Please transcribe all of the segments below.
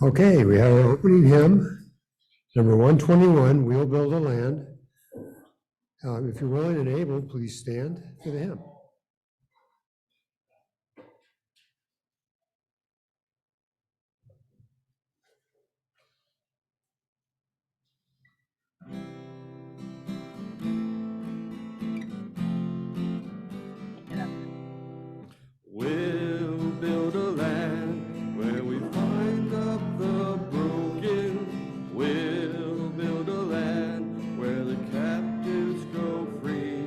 Okay, we have our opening hymn, number 121, We'll Build a Land. If you're willing and able, please stand for the hymn. We'll build a land where we find up the broken. We'll build a land where the captives go free,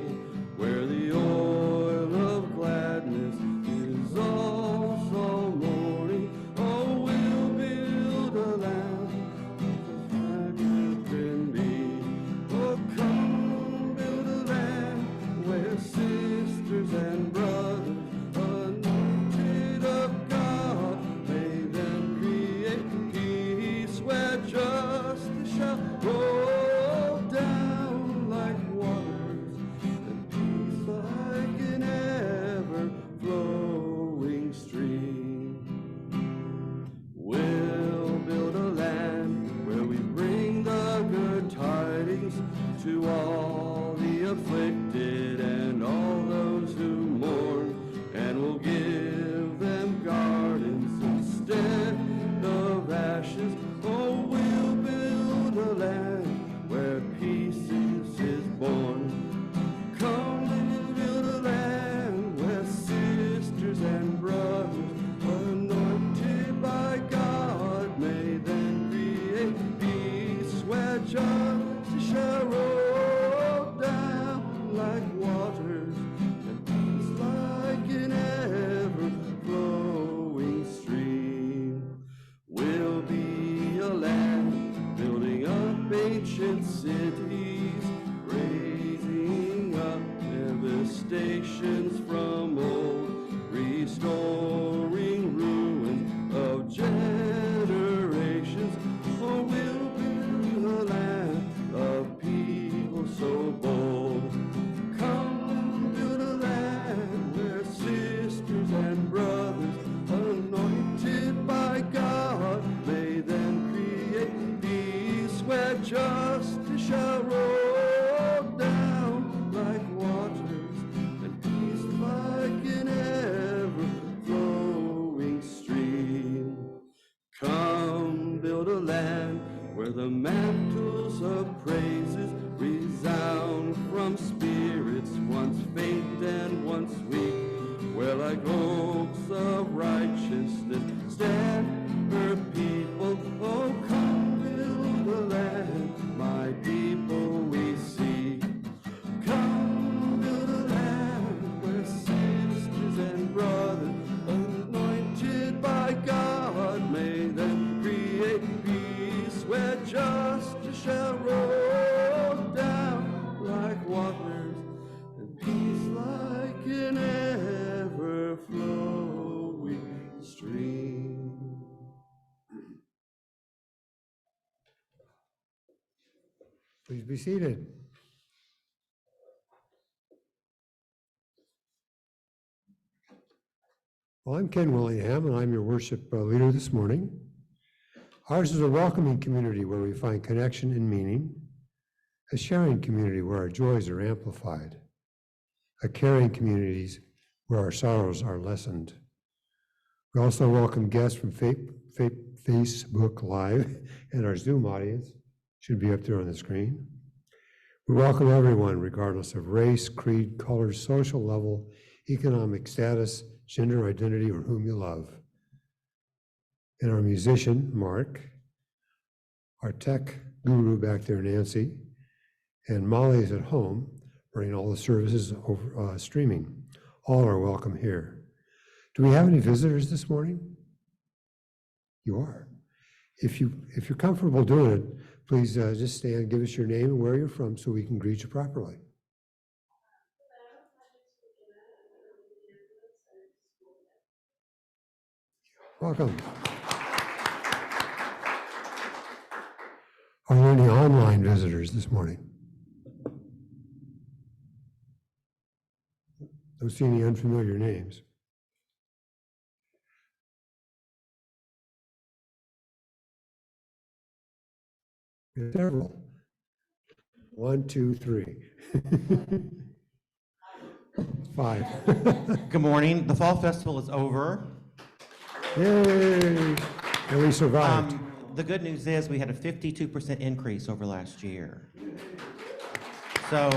where the oil of gladness is also mourning. Oh, we'll build a land that can be. Oh, come build a land where sisters and brothers roll down like waters and peace like an ever-flowing stream. We'll build a land where we bring the good tidings to all the afflicted and all those who mourn, and we'll give them gardens instead of ashes. Oh, we'll build a land where peace is born. Come and build a land where sisters and brothers, anointed by God, may then create peace, where justice shall roll down like waters and peace like an ever-flowing stream. We'll be a land building up ancient cities, raising up devastations from old, restoring ruins of generations. Oh, we'll build a land of people so bold. Come where the mantles of praises resound from spirits once faint and once weak, where like oaks of righteousness stand her people. Oh, come build the land, my people we seek. Come build a land where sisters and brothers, anointed by God, may them create peace, where justice shall roll down like waters, and peace like an ever-flowing stream. Please be seated. Well, I'm Ken Willingham, and I'm your worship leader this morning. Ours is a welcoming community where we find connection and meaning, a sharing community where our joys are amplified, a caring community where our sorrows are lessened. We also welcome guests from Facebook Live and our Zoom audience, should be up there on the screen. We welcome everyone, regardless of race, creed, color, social level, economic status, gender identity, or whom you love. And our musician, Mark, our tech guru back there, Nancy, and Molly is at home running all the services over streaming. All are welcome here. Do we have any visitors this morning? You are. If you're comfortable doing it, please just stand, give us your name and where you're from so we can greet you properly. Welcome. Are there any online visitors this morning? Don't see any unfamiliar names. Several. 1, 2, 3. 5. Good morning. The Fall Festival is over. Yay! And we survived. The good news is we had a 52% increase over last year. So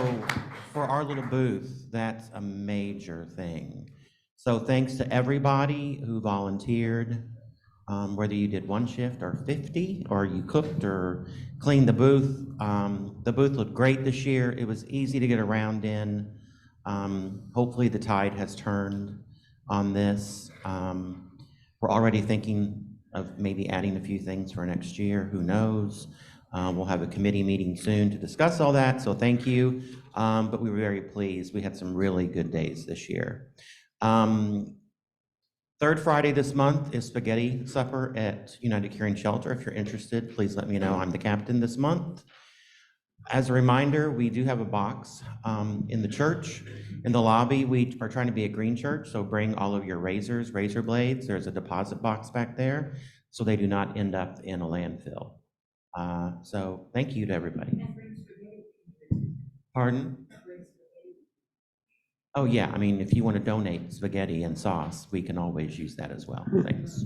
for our little booth, that's a major thing. So thanks to everybody who volunteered, whether you did one shift or 50, or you cooked or cleaned the booth. The booth looked great this year. It was easy to get around in. Hopefully the tide has turned on this. We're already thinking of maybe adding a few things for next year. Who knows? We'll have a committee meeting soon to discuss all that, so thank you. But we were very pleased. We had some really good days this year. Third Friday this month is spaghetti supper at United Caring Shelter. If you're interested, please let me know. I'm the captain this month. As a reminder, we do have a box in the church. In the lobby, we are trying to be a green church, so bring all of your razors, razor blades. There's a deposit box back there, so they do not end up in a landfill. So thank you to everybody. Pardon? Oh yeah, I mean, if you want to donate spaghetti and sauce, we can always use that as well. Thanks.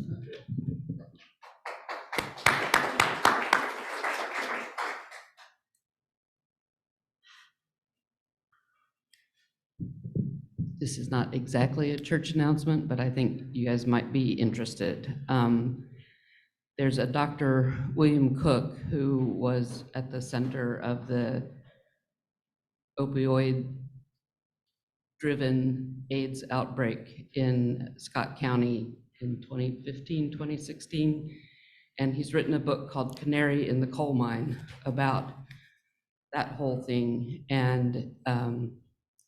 This is not exactly a church announcement, but I think you guys might be interested. There's a Dr. William Cook who was at the center of the opioid-driven AIDS outbreak in Scott County in 2015, 2016. And he's written a book called Canary in the Coal Mine about that whole thing. And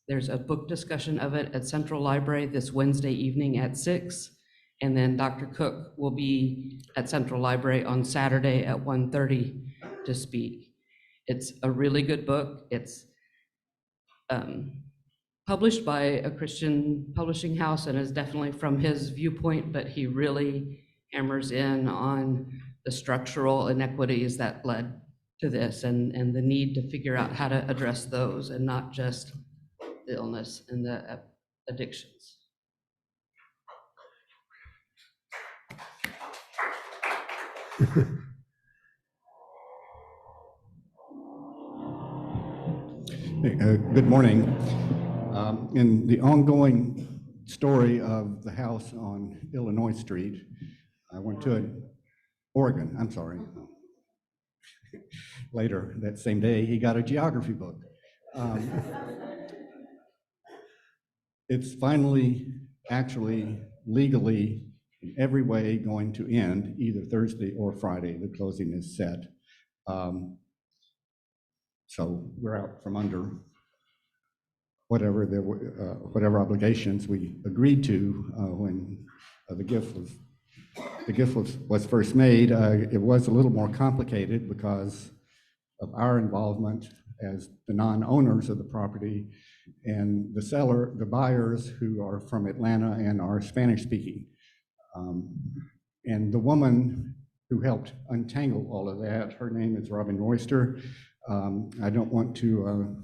there's a book discussion of it at Central Library this Wednesday evening at 6. And then Dr. Cook will be at Central Library on Saturday at 1:30 to speak. It's a really good book. It's published by a Christian publishing house and is definitely from his viewpoint, but he really hammers in on the structural inequities that led to this and the need to figure out how to address those and not just the illness and the addictions. Good morning. In the ongoing story of the house on Illinois Street, I went to Oregon, I'm sorry. Later that same day, he got a geography book. It's finally, actually, legally, in every way going to end either Thursday or Friday. The closing is set. So we're out from under whatever obligations we agreed to when the gift was first made. It was a little more complicated because of our involvement as the non-owners of the property and the buyers who are from Atlanta and are Spanish speaking. And the woman who helped untangle all of that, her name is Robin Royster. I don't want to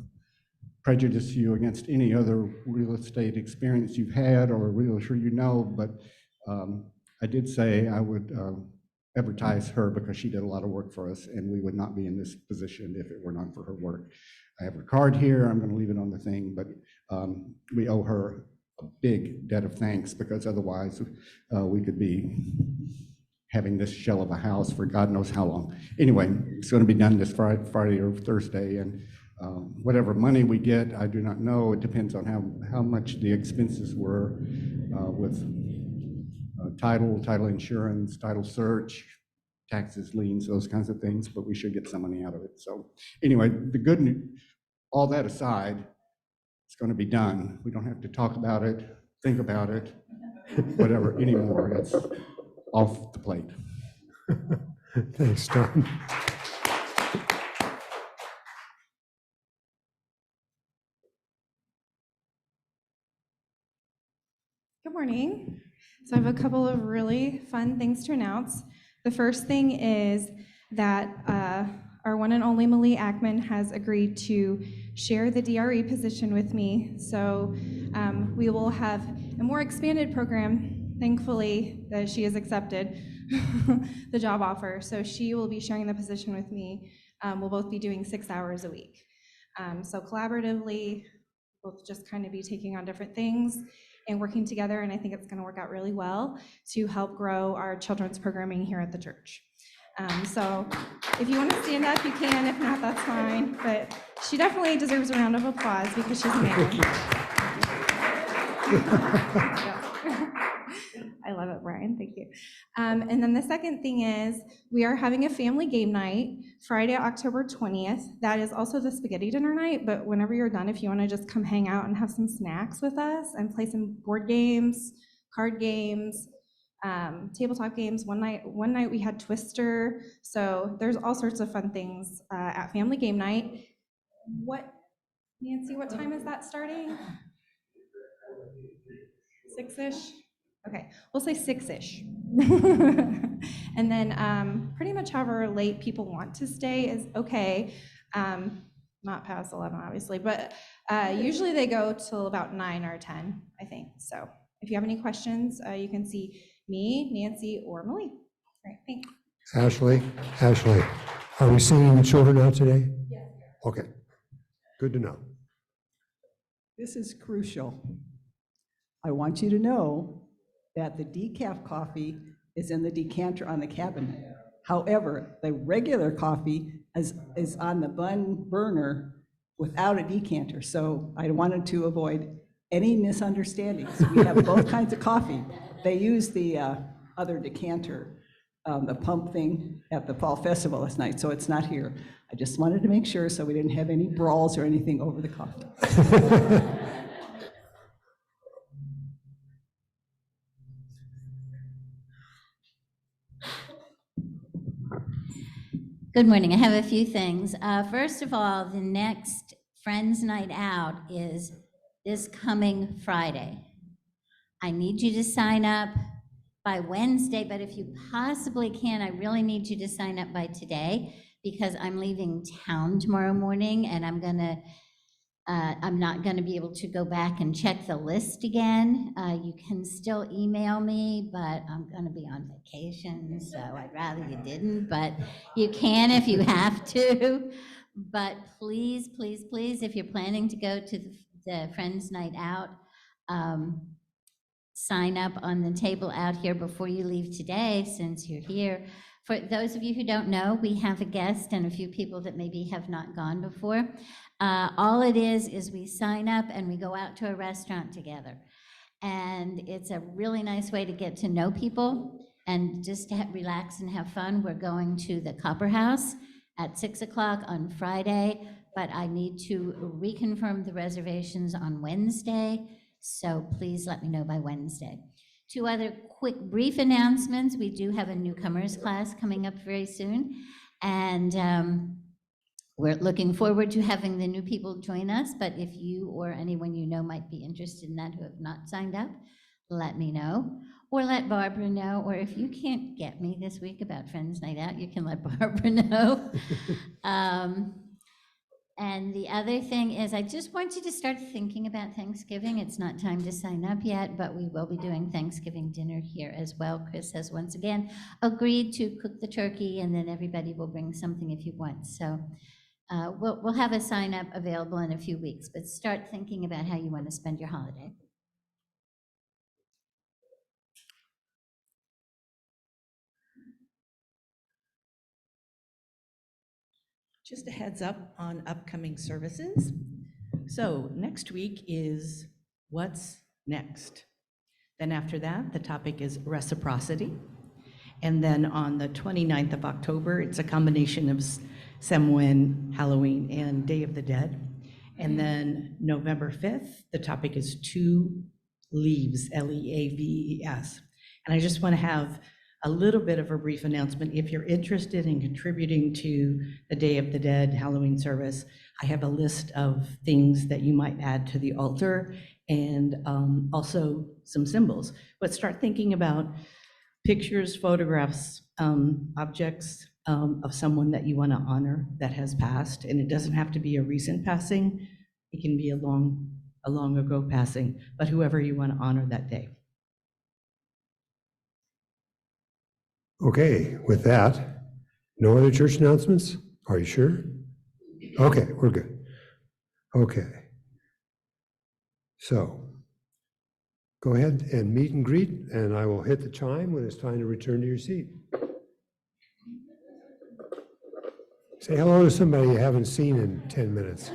prejudice you against any other real estate experience you've had or realtor you know, but I did say I would advertise her because she did a lot of work for us and we would not be in this position if it were not for her work. I have her card here, I'm going to leave it on the thing, but we owe her a big debt of thanks because otherwise we could be having this shell of a house for God knows how long. Anyway, it's going to be done this Friday or Thursday, and whatever money we get, I do not know. It depends on how much the expenses were with title insurance, title search, taxes, liens, those kinds of things, but we should get some money out of it. So anyway, the good news, all that aside, it's going to be done. We don't have to talk about it, think about it, whatever anymore. It's off the plate. Thanks, Don. Good morning. So I have a couple of really fun things to announce. The first thing is that our one and only Malie Ackman has agreed to share the DRE position with me. So we will have a more expanded program, thankfully, that she has accepted the job offer. So she will be sharing the position with me. We'll both be doing 6 hours a week. So collaboratively, we'll just kind of be taking on different things and working together, and I think it's going to work out really well to help grow our children's programming here at the church. So if you want to stand up, you can. If not, that's fine. But she definitely deserves a round of applause because she's amazing. I love it, Brian. Thank you. And then the second thing is we are having a family game night Friday, October 20th. That is also the spaghetti dinner night, but whenever you're done, if you want to just come hang out and have some snacks with us and play some board games, card games, tabletop games. One night we had Twister. So there's all sorts of fun things at family game night. Nancy, what time is that starting? 6-ish? Okay, we'll say 6-ish. And then pretty much however late people want to stay is okay. Not past 11, obviously, but usually they go till about 9 or 10, I think. So if you have any questions, you can see me, Nancy, or Malie. All right, thanks. Ashley, are we singing the children out today? Yes. Okay, good to know. This is crucial. I want you to know that the decaf coffee is in the decanter on the cabinet. However, the regular coffee is on the burner without a decanter. So I wanted to avoid any misunderstandings. We have both kinds of coffee. They use the other decanter, the pump thing at the Fall Festival last night, so it's not here. I just wanted to make sure so we didn't have any brawls or anything over the coffee. Good morning. I have a few things. First of all, the next Friends Night Out is this coming Friday. I need you to sign up by Wednesday, but if you possibly can, I really need you to sign up by today because I'm leaving town tomorrow morning and I'm not gonna be able to go back and check the list again. You can still email me, but I'm gonna be on vacation, so I'd rather you didn't, but you can if you have to. But please, please, please, if you're planning to go to the Friends Night Out, sign up on the table out here before you leave today, since you're here. For those of you who don't know, we have a guest and a few people that maybe have not gone before. All it is we sign up and we go out to a restaurant together. And it's a really nice way to get to know people and just to relax and have fun. We're going to the Copper House at 6 o'clock on Friday, but I need to reconfirm the reservations on Wednesday, so please let me know by Wednesday. Two other quick, brief announcements. We do have a newcomers class coming up very soon, and we're looking forward to having the new people join us, but if you or anyone you know might be interested in that who have not signed up, let me know, or let Barbara know, or if you can't get me this week about Friends Night Out, you can let Barbara know. And the other thing is, I just want you to start thinking about Thanksgiving. It's not time to sign up yet, but we will be doing Thanksgiving dinner here as well. Chris has once again agreed to cook the turkey, and then everybody will bring something if you want. So we'll have a sign up available in a few weeks, but start thinking about how you want to spend your holiday. Just a heads up on upcoming services. So next week is What's Next? Then after that, the topic is reciprocity. And then on the 29th of October, it's a combination of Samhain, Halloween, and Day of the Dead. And then November 5th, the topic is Two Leaves, Leaves. And I just want to have a little bit of a brief announcement. If you're interested in contributing to the Day of the Dead Halloween service, I have a list of things that you might add to the altar, and also some symbols. But start thinking about pictures, photographs, objects of someone that you want to honor that has passed. And it doesn't have to be a recent passing. It can be a long ago passing, but whoever you want to honor that day. Okay, with that, no other church announcements? Are you sure? Okay, we're good. Okay. So, go ahead and meet and greet, and I will hit the chime when it's time to return to your seat. Say hello to somebody you haven't seen in 10 minutes.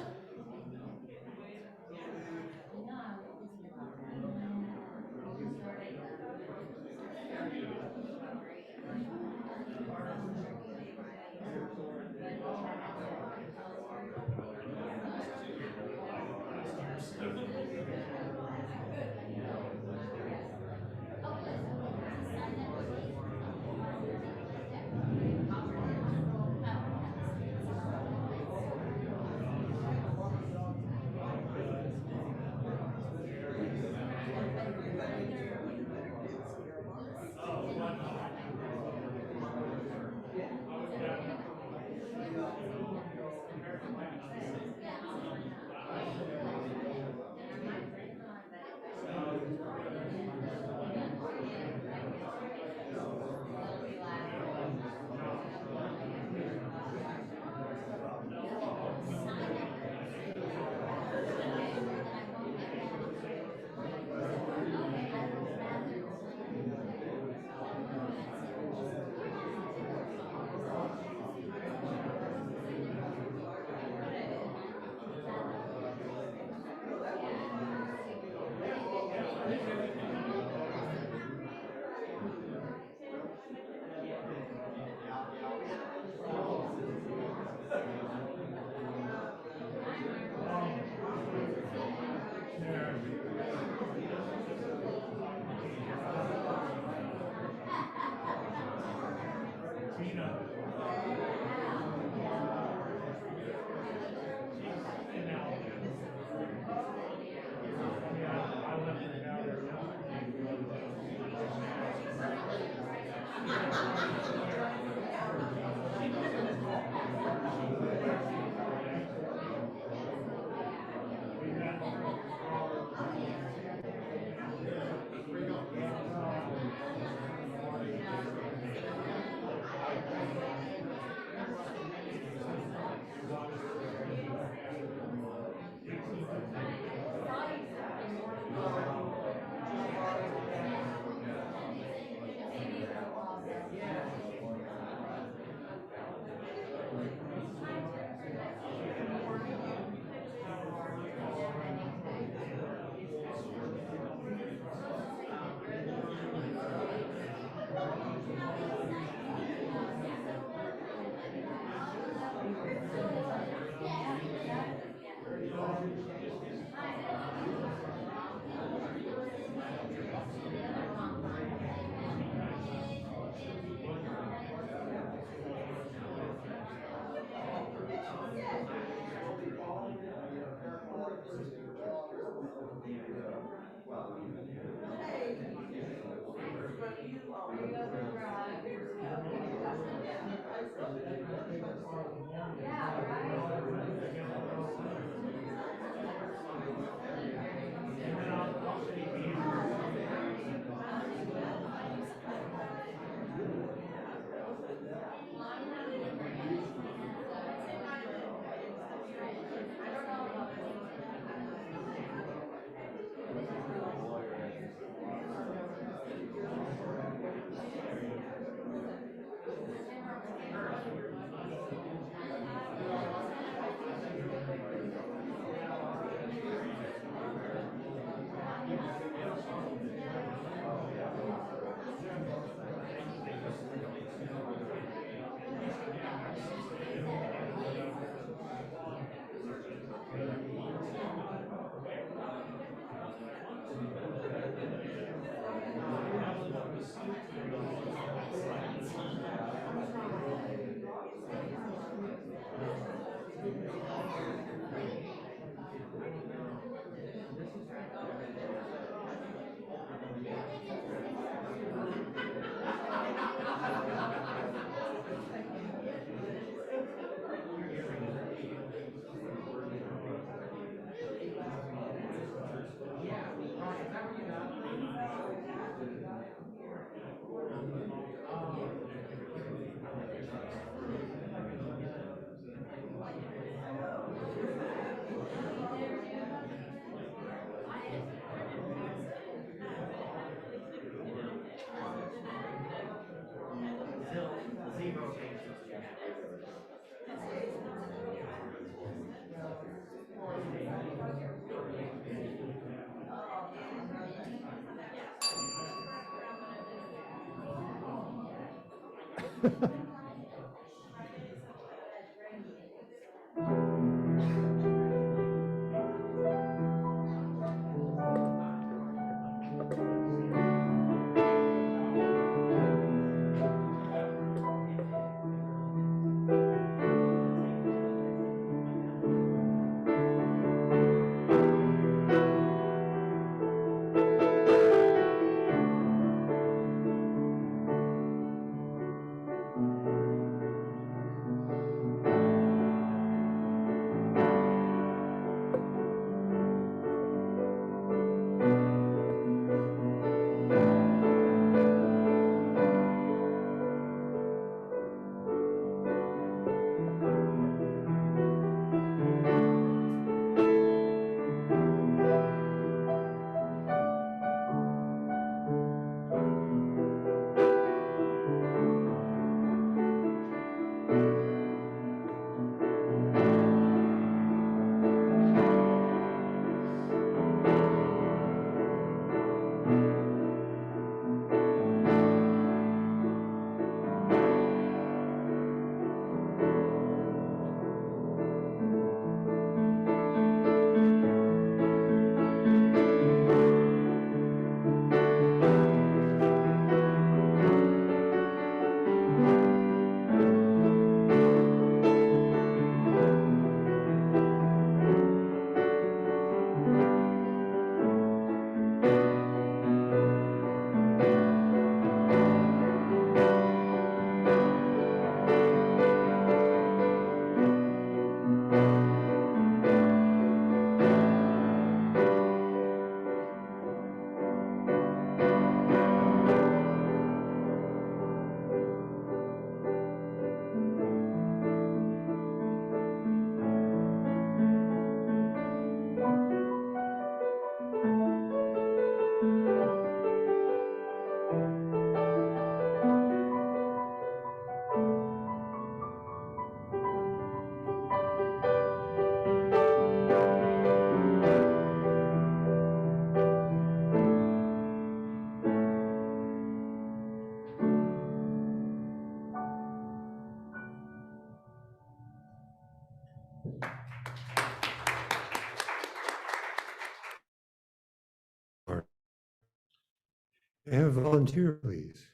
Have a volunteer, please.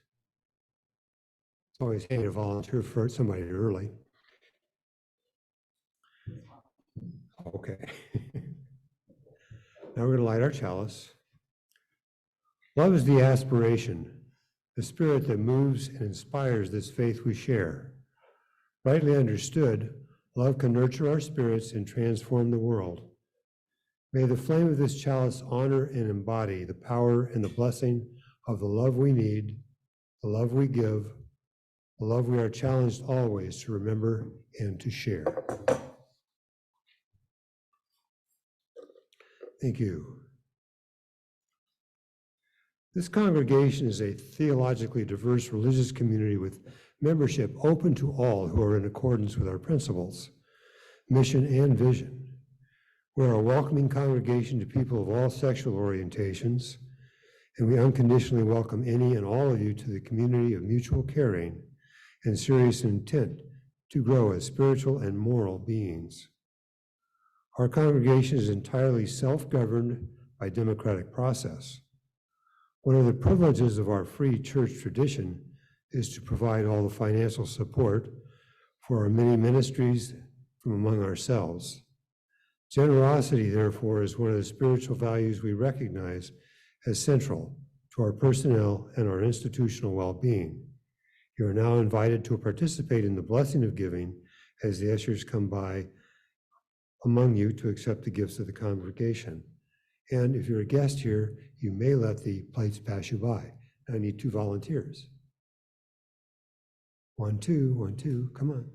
It's always handy to volunteer for somebody early. Okay. Now we're going to light our chalice. Love is the aspiration the spirit that moves and inspires this faith we share. Rightly understood, love can nurture our spirits and transform the world. May the flame of this chalice honor and embody the power and the blessing of the love we need, the love we give, the love we are challenged always to remember and to share. Thank you. This congregation is a theologically diverse religious community with membership open to all who are in accordance with our principles, mission, and vision. We're a welcoming congregation to people of all sexual orientations, and we unconditionally welcome any and all of you to the community of mutual caring and serious intent to grow as spiritual and moral beings. Our congregation is entirely self-governed by democratic process. One of the privileges of our free church tradition is to provide all the financial support for our many ministries from among ourselves. Generosity, therefore, is one of the spiritual values we recognize as central to our personnel and our institutional well-being. You are now invited to participate in the blessing of giving as the ushers come by among you to accept the gifts of the congregation. And if you're a guest here, you may let the plates pass you by. I need 2 volunteers. 1, 2, 1, 2, come on.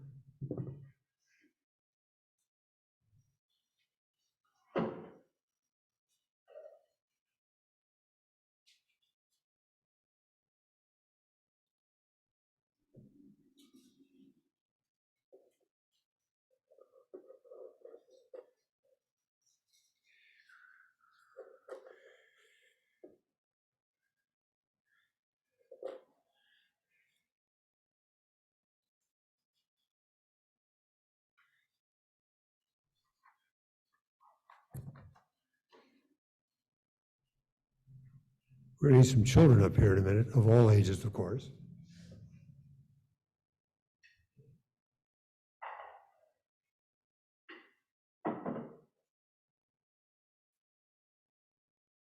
We're gonna need some children up here in a minute, of all ages, of course.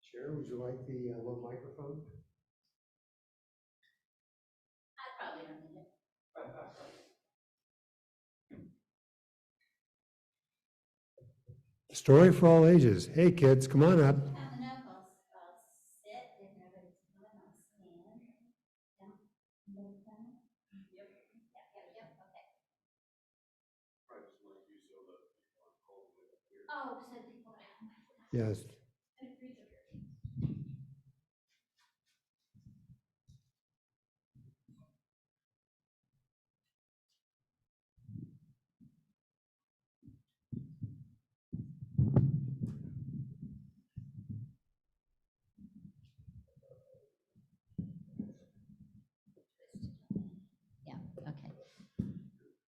Sharon, would you like the little microphone? I probably don't need it. Story for all ages. Hey, kids, come on up. Coming up, I'll sit if everybody's coming, I'll stand. Yeah. Yep. Yep, okay. Oh, so people. Yes. Yeah, okay.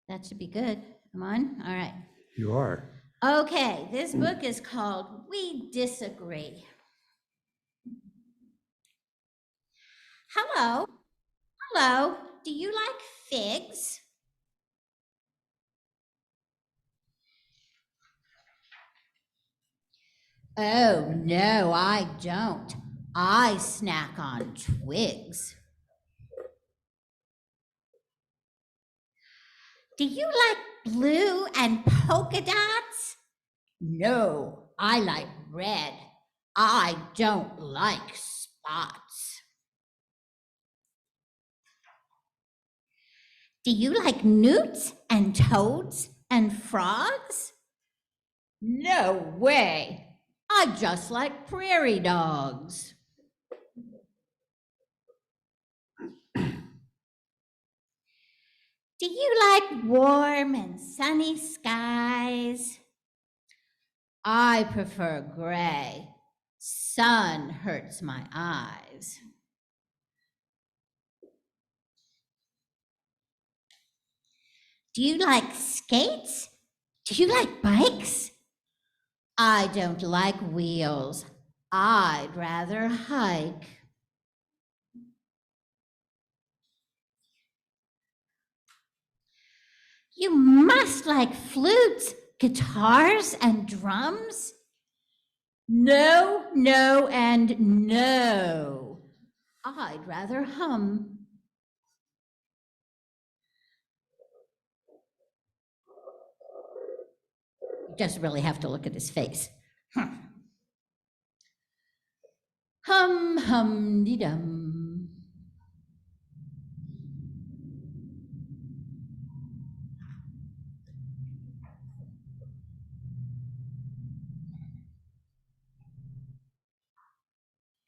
That should be good. Come on, all right. You are. Okay, this book is called We Disagree. Hello, hello, do you like figs? Oh, no, I don't. I snack on twigs. Do you like blue and polka dots? No, I like red. I don't like spots. Do you like newts and toads and frogs? No way. I just like prairie dogs. Do you like warm and sunny skies? I prefer gray. Sun hurts my eyes. Do you like skates? Do you like bikes? I don't like wheels. I'd rather hike. You must like flutes, guitars, and drums. No, no, and no. I'd rather hum. just really have to look at his face. Hum, hum, de dum.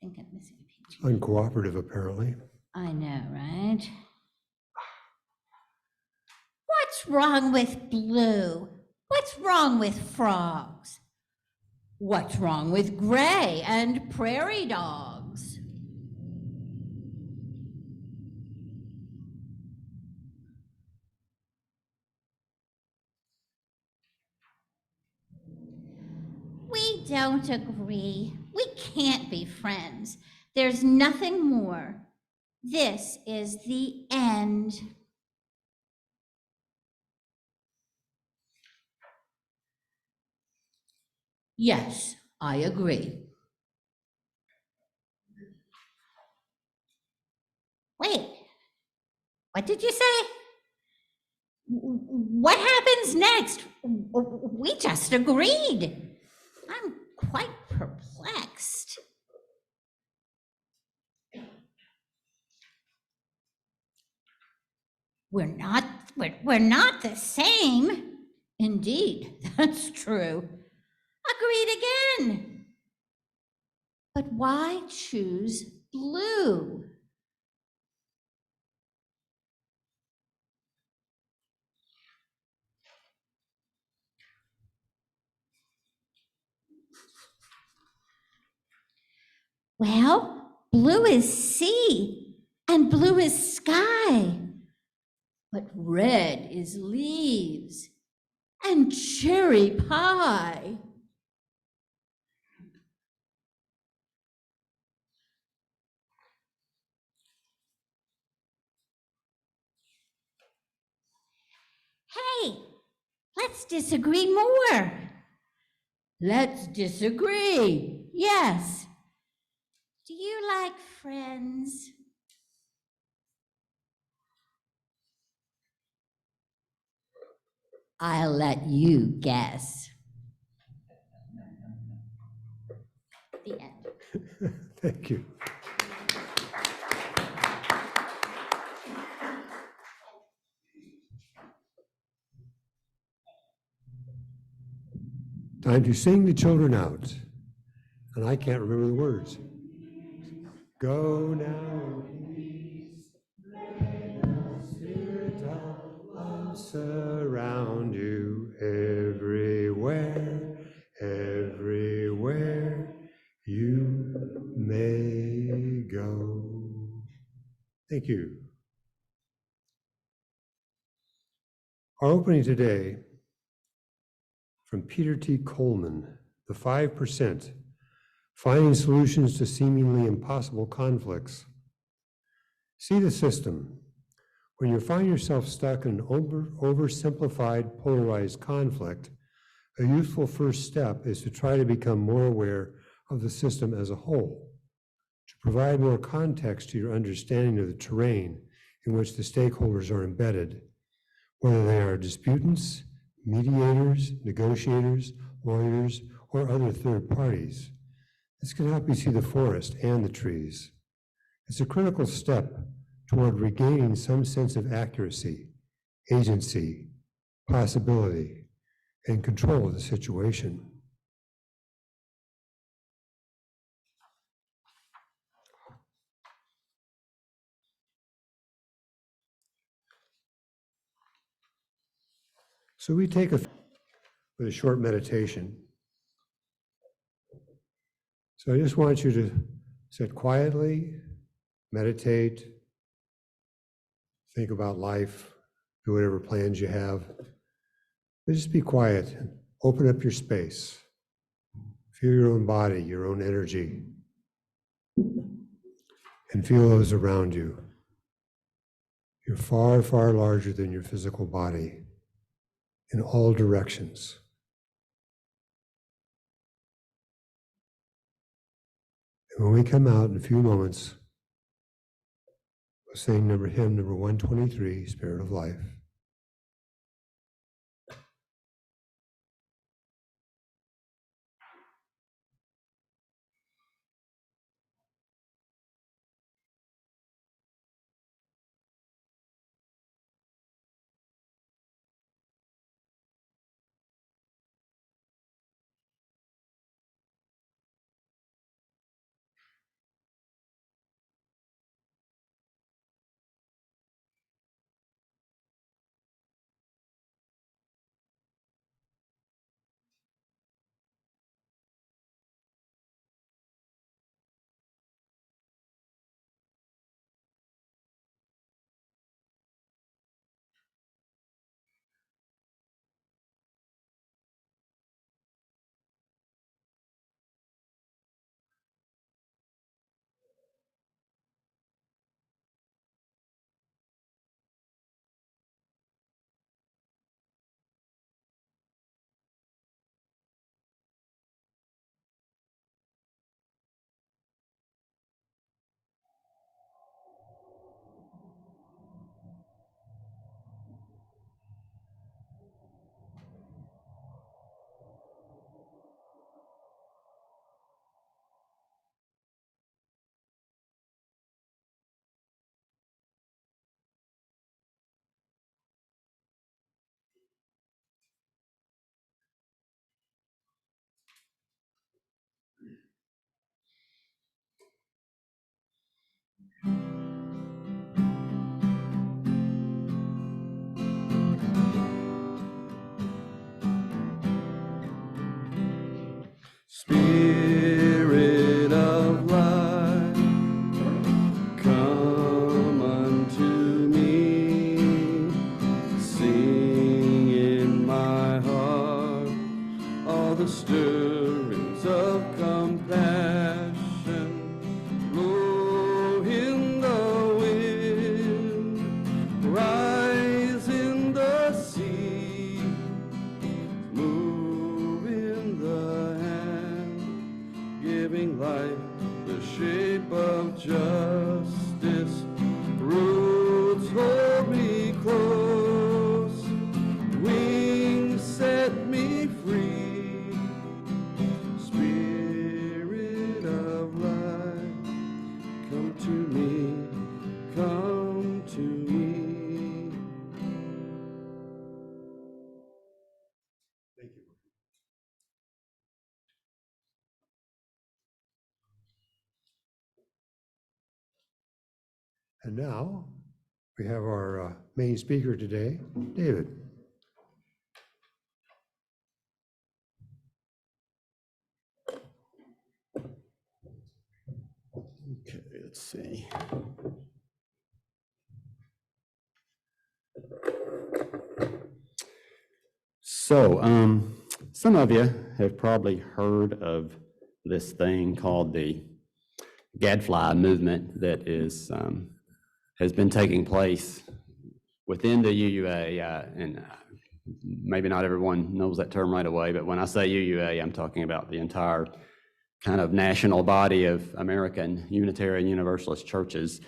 I think I'm missing a page. Uncooperative, apparently. I know, right? What's wrong with blue? What's wrong with frogs? What's wrong with gray and prairie dogs? We don't agree. We can't be friends. There's nothing more. This is the end. Yes, I agree. Wait, what did you say? What happens next? We just agreed. I'm quite perplexed. We're not the same. Indeed, that's true. Agreed again. But why choose blue? Well, blue is sea and blue is sky. But red is leaves and cherry pie. Hey, let's disagree more. Let's disagree. Yes. Do you like friends? I'll let you guess. The end. Thank you. Time to sing the children out. And I can't remember the words. Go now in peace, may the spirit of love surround you everywhere, everywhere you may go. Thank you. Our opening today from Peter T. Coleman, The 5%, Finding Solutions to Seemingly Impossible Conflicts. See the system. When you find yourself stuck in an oversimplified, polarized conflict, a useful first step is to try to become more aware of the system as a whole, to provide more context to your understanding of the terrain in which the stakeholders are embedded, whether they are disputants, mediators, negotiators, lawyers, or other third parties. This can help you see the forest and the trees. It's a critical step toward regaining some sense of accuracy, agency, possibility, and control of the situation. So we take with a short meditation. So I just want you to sit quietly, meditate, think about life, do whatever plans you have. But just be quiet and open up your space. Feel your own body, your own energy, and feel those around you. You're far, far larger than your physical body in all directions. And when we come out in a few moments, we'll sing hymn number 123, Spirit of Life. stirrings of compassion blow in the wind, rise in the sea, move in the hand, giving life the shape of justice. Roots hold me close, wings set me free. Spirit of life, come to me, come to me. Thank you. And now we have our main speaker today, David. Okay, let's see. So, some of you have probably heard of this thing called the Gadfly Movement that is has been taking place within the UUA, and maybe not everyone knows that term right away, but when I say UUA, I'm talking about the entire kind of national body of American Unitarian Universalist churches.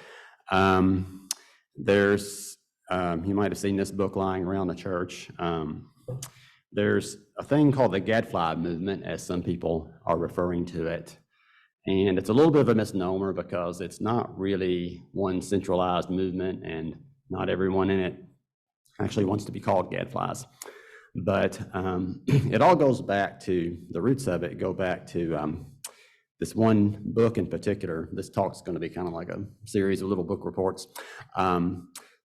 There's, you might have seen this book lying around the church. There's a thing called the Gadfly Movement, as some people are referring to it. And it's a little bit of a misnomer because it's not really one centralized movement, and not everyone in it actually wants to be called gadflies. But it all goes back to, the roots of it go back to this one book in particular. This talk's going to be kind of like a series of little book reports.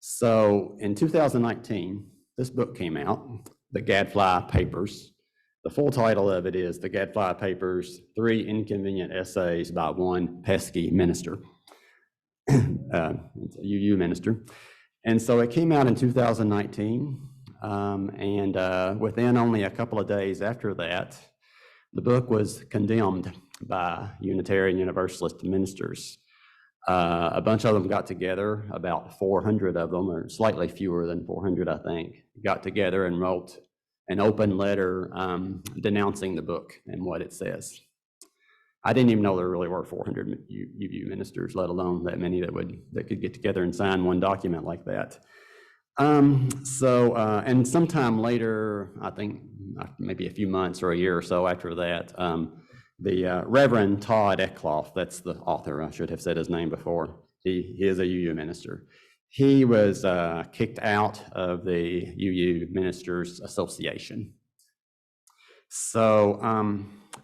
So in 2019, this book came out, The Gadfly Papers. The full title of it is The Gadfly Papers, 3 Inconvenient Essays by One Pesky Minister. It's a UU minister. And so it came out in 2019, and within only a couple of days after that, the book was condemned by Unitarian Universalist ministers. A bunch of them got together, about 400 of them, or slightly fewer than 400, I think, got together and wrote an open letter denouncing the book and what it says. I didn't even know there really were 400 UU ministers, let alone that many that could get together and sign one document like that. And sometime later, I think maybe a few months or a year or so after that, the Reverend Todd Eckloff, that's the author, I should have said his name before, he is a UU minister. He was kicked out of the UU Ministers Association. So,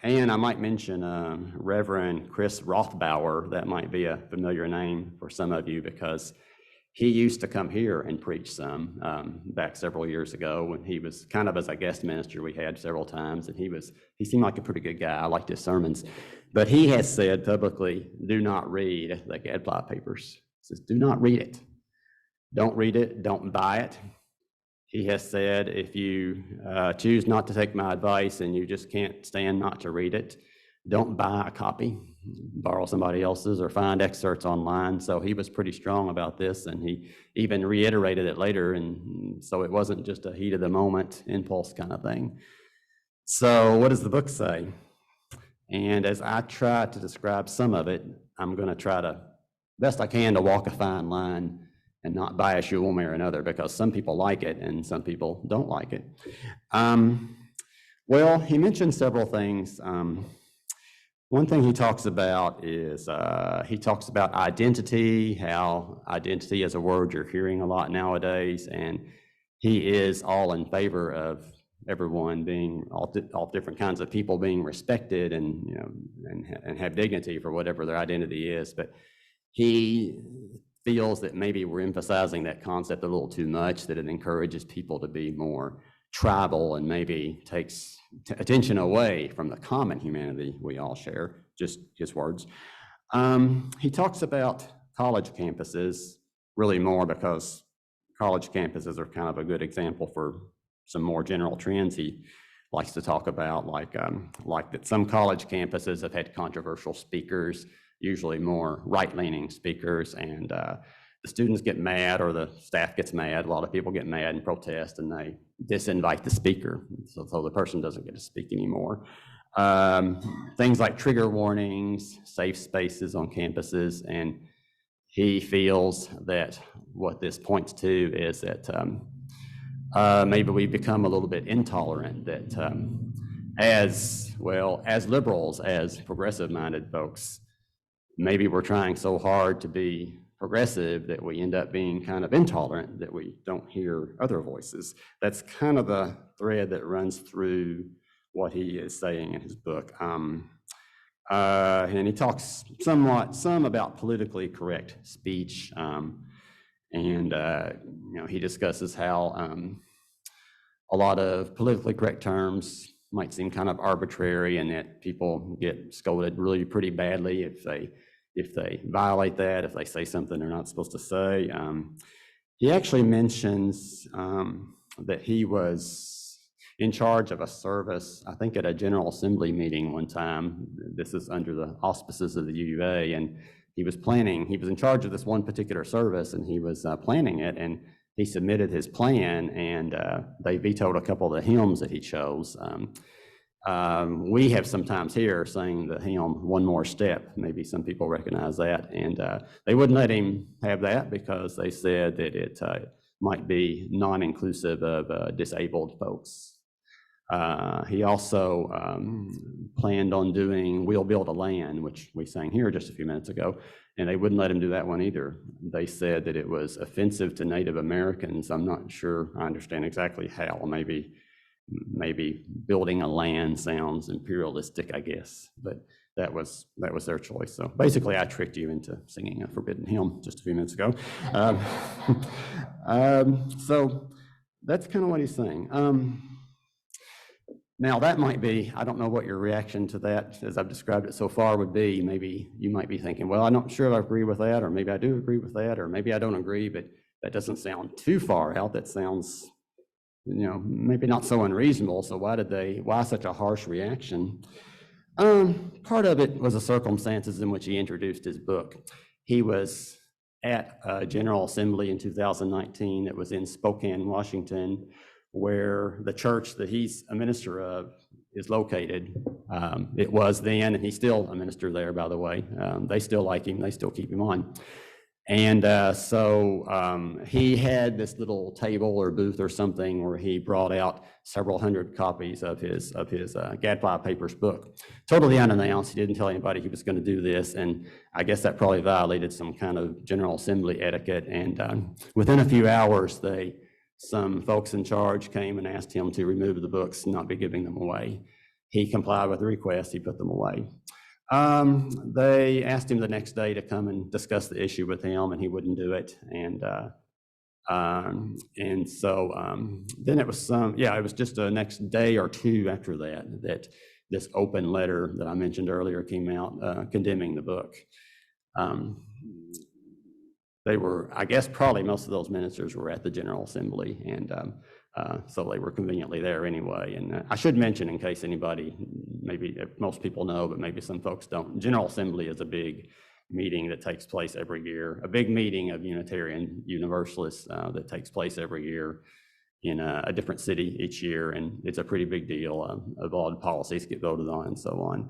and I might mention Reverend Chris Rothbauer. That might be a familiar name for some of you because he used to come here and preach some back several years ago when he was kind of as a guest minister we had several times, and he seemed like a pretty good guy. I liked his sermons. But he has said publicly, do not read the Gadfly Papers. He says, do not read it. Don't read it, don't buy it. He has said, if you choose not to take my advice and you just can't stand not to read it, don't buy a copy, borrow somebody else's or find excerpts online. So he was pretty strong about this, and he even reiterated it later. And so it wasn't just a heat of the moment impulse kind of thing. So what does the book say? And as I try to describe some of it, I'm going to try to, best I can, to walk a fine line and not bias you one way or another, because some people like it and some people don't like it. Well, he mentioned several things. One thing he talks about is he talks about identity, how identity is a word you're hearing a lot nowadays, and he is all in favor of everyone being, all different kinds of people being respected and, you know, and have dignity for whatever their identity is. But he feels that maybe we're emphasizing that concept a little too much, that it encourages people to be more tribal and maybe takes attention away from the common humanity we all share, just his words. He talks about college campuses really more because college campuses are kind of a good example for some more general trends he likes to talk about, like that some college campuses have had controversial speakers, usually more right-leaning speakers, and the students get mad or the staff gets mad. A lot of people get mad and protest, and they disinvite the speaker, so the person doesn't get to speak anymore. Things like trigger warnings, safe spaces on campuses, and he feels that what this points to is that maybe we've become a little bit intolerant, that as liberals, as progressive-minded folks, maybe we're trying so hard to be progressive that we end up being kind of intolerant, that we don't hear other voices. That's kind of the thread that runs through what he is saying in his book. And he talks some about politically correct speech, and he discusses how a lot of politically correct terms might seem kind of arbitrary, and that people get scolded really pretty badly if they violate that, if they say something they're not supposed to say. He actually mentions that he was in charge of a service, I think at a General Assembly meeting one time. This is under the auspices of the UUA, and he was in charge of this one particular service, and he was planning it, and he submitted his plan, and they vetoed a couple of the hymns that he chose. We have sometimes here sang the hymn, One More Step. Maybe some people recognize that, and they wouldn't let him have that because they said that it might be non-inclusive of disabled folks. He also planned on doing We'll Build a Land, which we sang here just a few minutes ago, and they wouldn't let him do that one either. They said that it was offensive to Native Americans. I'm not sure I understand exactly how. Maybe building a land sounds imperialistic, I guess, but that was their choice. So basically, I tricked you into singing a forbidden hymn just a few minutes ago. So that's kind of what he's saying. Now that might be, I don't know what your reaction to that, as I've described it so far, would be. Maybe you might be thinking, well, I'm not sure I agree with that, or maybe I do agree with that, or maybe I don't agree, but that doesn't sound too far out. That sounds, maybe not so unreasonable. So why such a harsh reaction? Part of it was the circumstances in which he introduced his book. He was at a General Assembly in 2019 that was in Spokane, Washington, where the church that he's a minister of is located. It was then, and he's still a minister there, by the way. They still like him. They still keep him on. And so he had this little table or booth or something where he brought out several hundred copies of his Gadfly Papers book. Totally unannounced. He didn't tell anybody he was going to do this, and I guess that probably violated some kind of General Assembly etiquette. And within a few hours, some folks in charge came and asked him to remove the books and not be giving them away. He complied with the request. He put them away. They asked him the next day to come and discuss the issue with him, and he wouldn't do it. And so then it was just the next day or two after that this open letter that I mentioned earlier came out condemning the book. They were, I guess, probably most of those ministers were at the General Assembly, and so they were conveniently there anyway. And I should mention, in case anybody, maybe most people know, but maybe some folks don't, General Assembly is a big meeting that takes place every year, a big meeting of Unitarian Universalists that takes place every year in a different city each year, and it's a pretty big deal. A lot of policies get voted on and so on.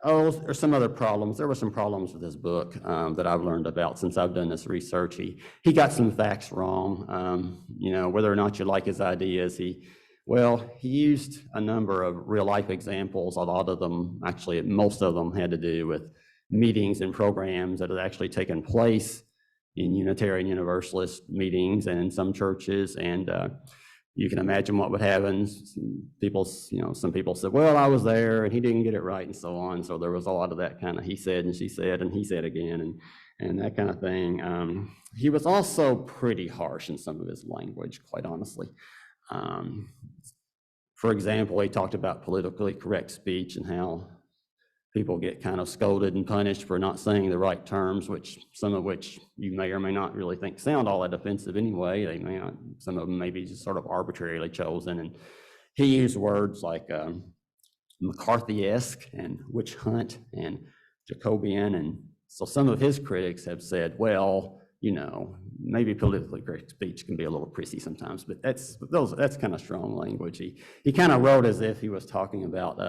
Oh, there's some other problems. There were some problems with his book that I've learned about since I've done this research. He got some facts wrong. Whether or not you like his ideas, he used a number of real life examples. A lot of them, actually, most of them had to do with meetings and programs that had actually taken place in Unitarian Universalist meetings and in some churches. And you can imagine what would happen. Some people said, well, I was there and he didn't get it right and so on. So there was a lot of that kind of he said and she said and he said again and that kind of thing. He was also pretty harsh in some of his language, quite honestly. For example, he talked about politically correct speech and how people get kind of scolded and punished for not saying the right terms, some of which you may or may not really think sound all that offensive anyway. They may not, some of them may be just sort of arbitrarily chosen. And he used words like McCarthy-esque and witch hunt and Jacobian. And so some of his critics have said, well, you know, maybe politically correct speech can be a little prissy sometimes, but that's kind of strong language. He kind of wrote as if he was talking about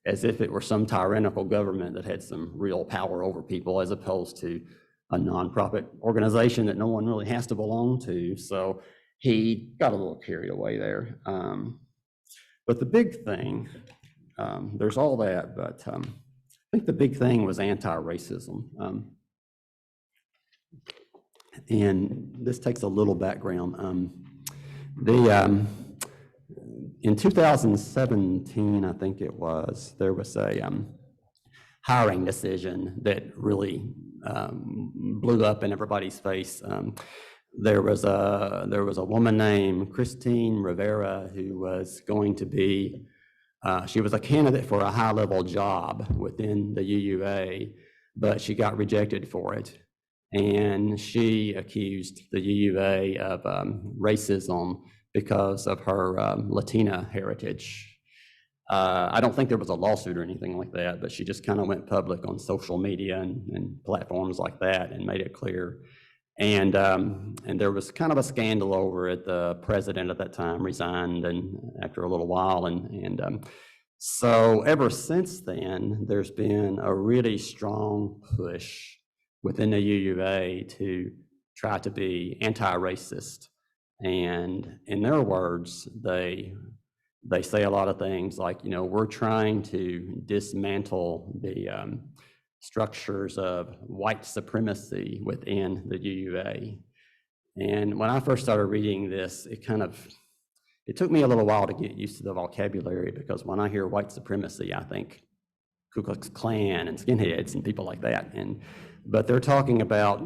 as if it were some tyrannical government that had some real power over people, as opposed to a nonprofit organization that no one really has to belong to. So he got a little carried away there. But the big thing, there's all that, but I think the big thing was anti-racism. And this takes a little background. In 2017, I think it was, there was a hiring decision that really blew up in everybody's face. There was a woman named Christine Rivera who was going to be, she was a candidate for a high-level job within the UUA, but she got rejected for it. And she accused the UUA of racism because of her Latina heritage. I don't think there was a lawsuit or anything like that, but she just kind of went public on social media and platforms like that and made it clear. And there was kind of a scandal over it. The president at that time resigned, and after a little while, so ever since then, there's been a really strong push within the UUA to try to be anti-racist. And in their words, they say a lot of things like, you know, we're trying to dismantle the structures of white supremacy within the UUA. And when I first started reading this, it took me a little while to get used to the vocabulary, because when I hear white supremacy, I think Ku Klux Klan and skinheads and people like that. But they're talking about,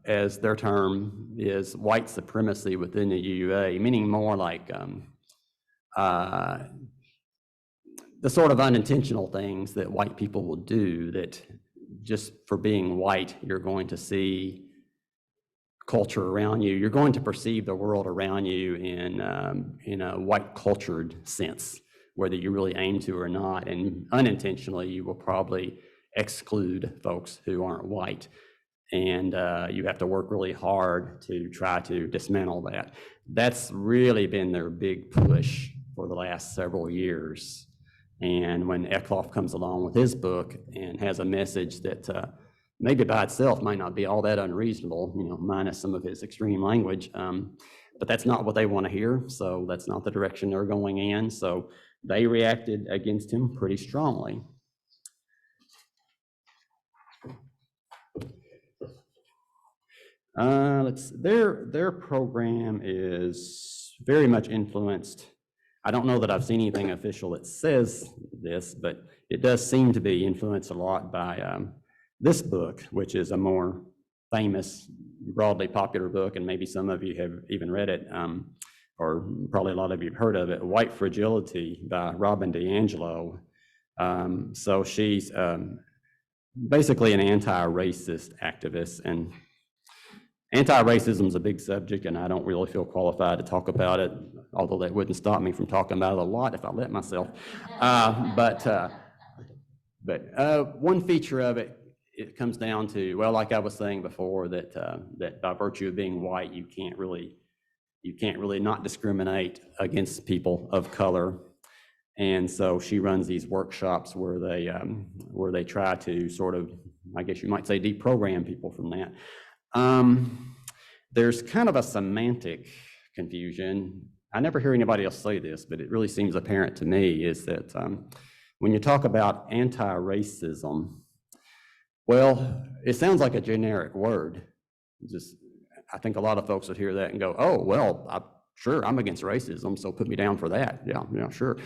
as their term is, white supremacy within the UUA, meaning more like the sort of unintentional things that white people will do, that just for being white, you're going to see culture around you. You're going to perceive the world around you in a white cultured sense, whether you really aim to or not. And unintentionally, you will probably exclude folks who aren't white. And you have to work really hard to try to dismantle that. That's really been their big push for the last several years. And when Eckloff comes along with his book and has a message that maybe by itself might not be all that unreasonable, you know, minus some of his extreme language, but that's not what they want to hear. So that's not the direction they're going in. So they reacted against him pretty strongly. Their program is very much influenced. I don't know that I've seen anything official that says this, but it does seem to be influenced a lot by this book, which is a more famous, broadly popular book, and maybe some of you have even read it, or probably a lot of you have heard of it, White Fragility by Robin DiAngelo. So she's basically an anti-racist activist, and anti-racism is a big subject, and I don't really feel qualified to talk about it, although that wouldn't stop me from talking about it a lot if I let myself. But one feature of it, it comes down to, well, like I was saying before, that that by virtue of being white, you can't really not discriminate against people of color. And so she runs these workshops where they try to sort of, I guess you might say, deprogram people from that. There's kind of a semantic confusion. I never hear anybody else say this, but it really seems apparent to me, is that when you talk about anti-racism, well, it sounds like a generic word. I think a lot of folks would hear that and go, oh, well, sure, I'm against racism, so put me down for that. Yeah, sure.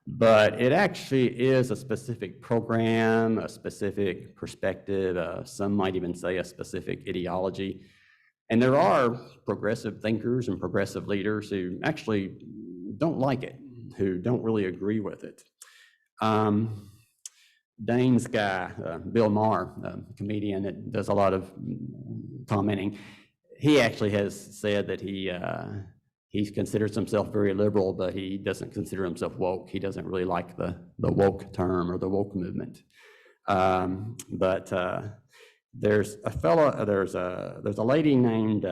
But it actually is a specific program, a specific perspective, some might even say a specific ideology. And there are progressive thinkers and progressive leaders who actually don't like it, who don't really agree with it. Dane's guy, Bill Maher, comedian that does a lot of commenting, he actually has said that he considers himself very liberal, but he doesn't consider himself woke. He doesn't really like the woke term or the woke movement. There's a lady named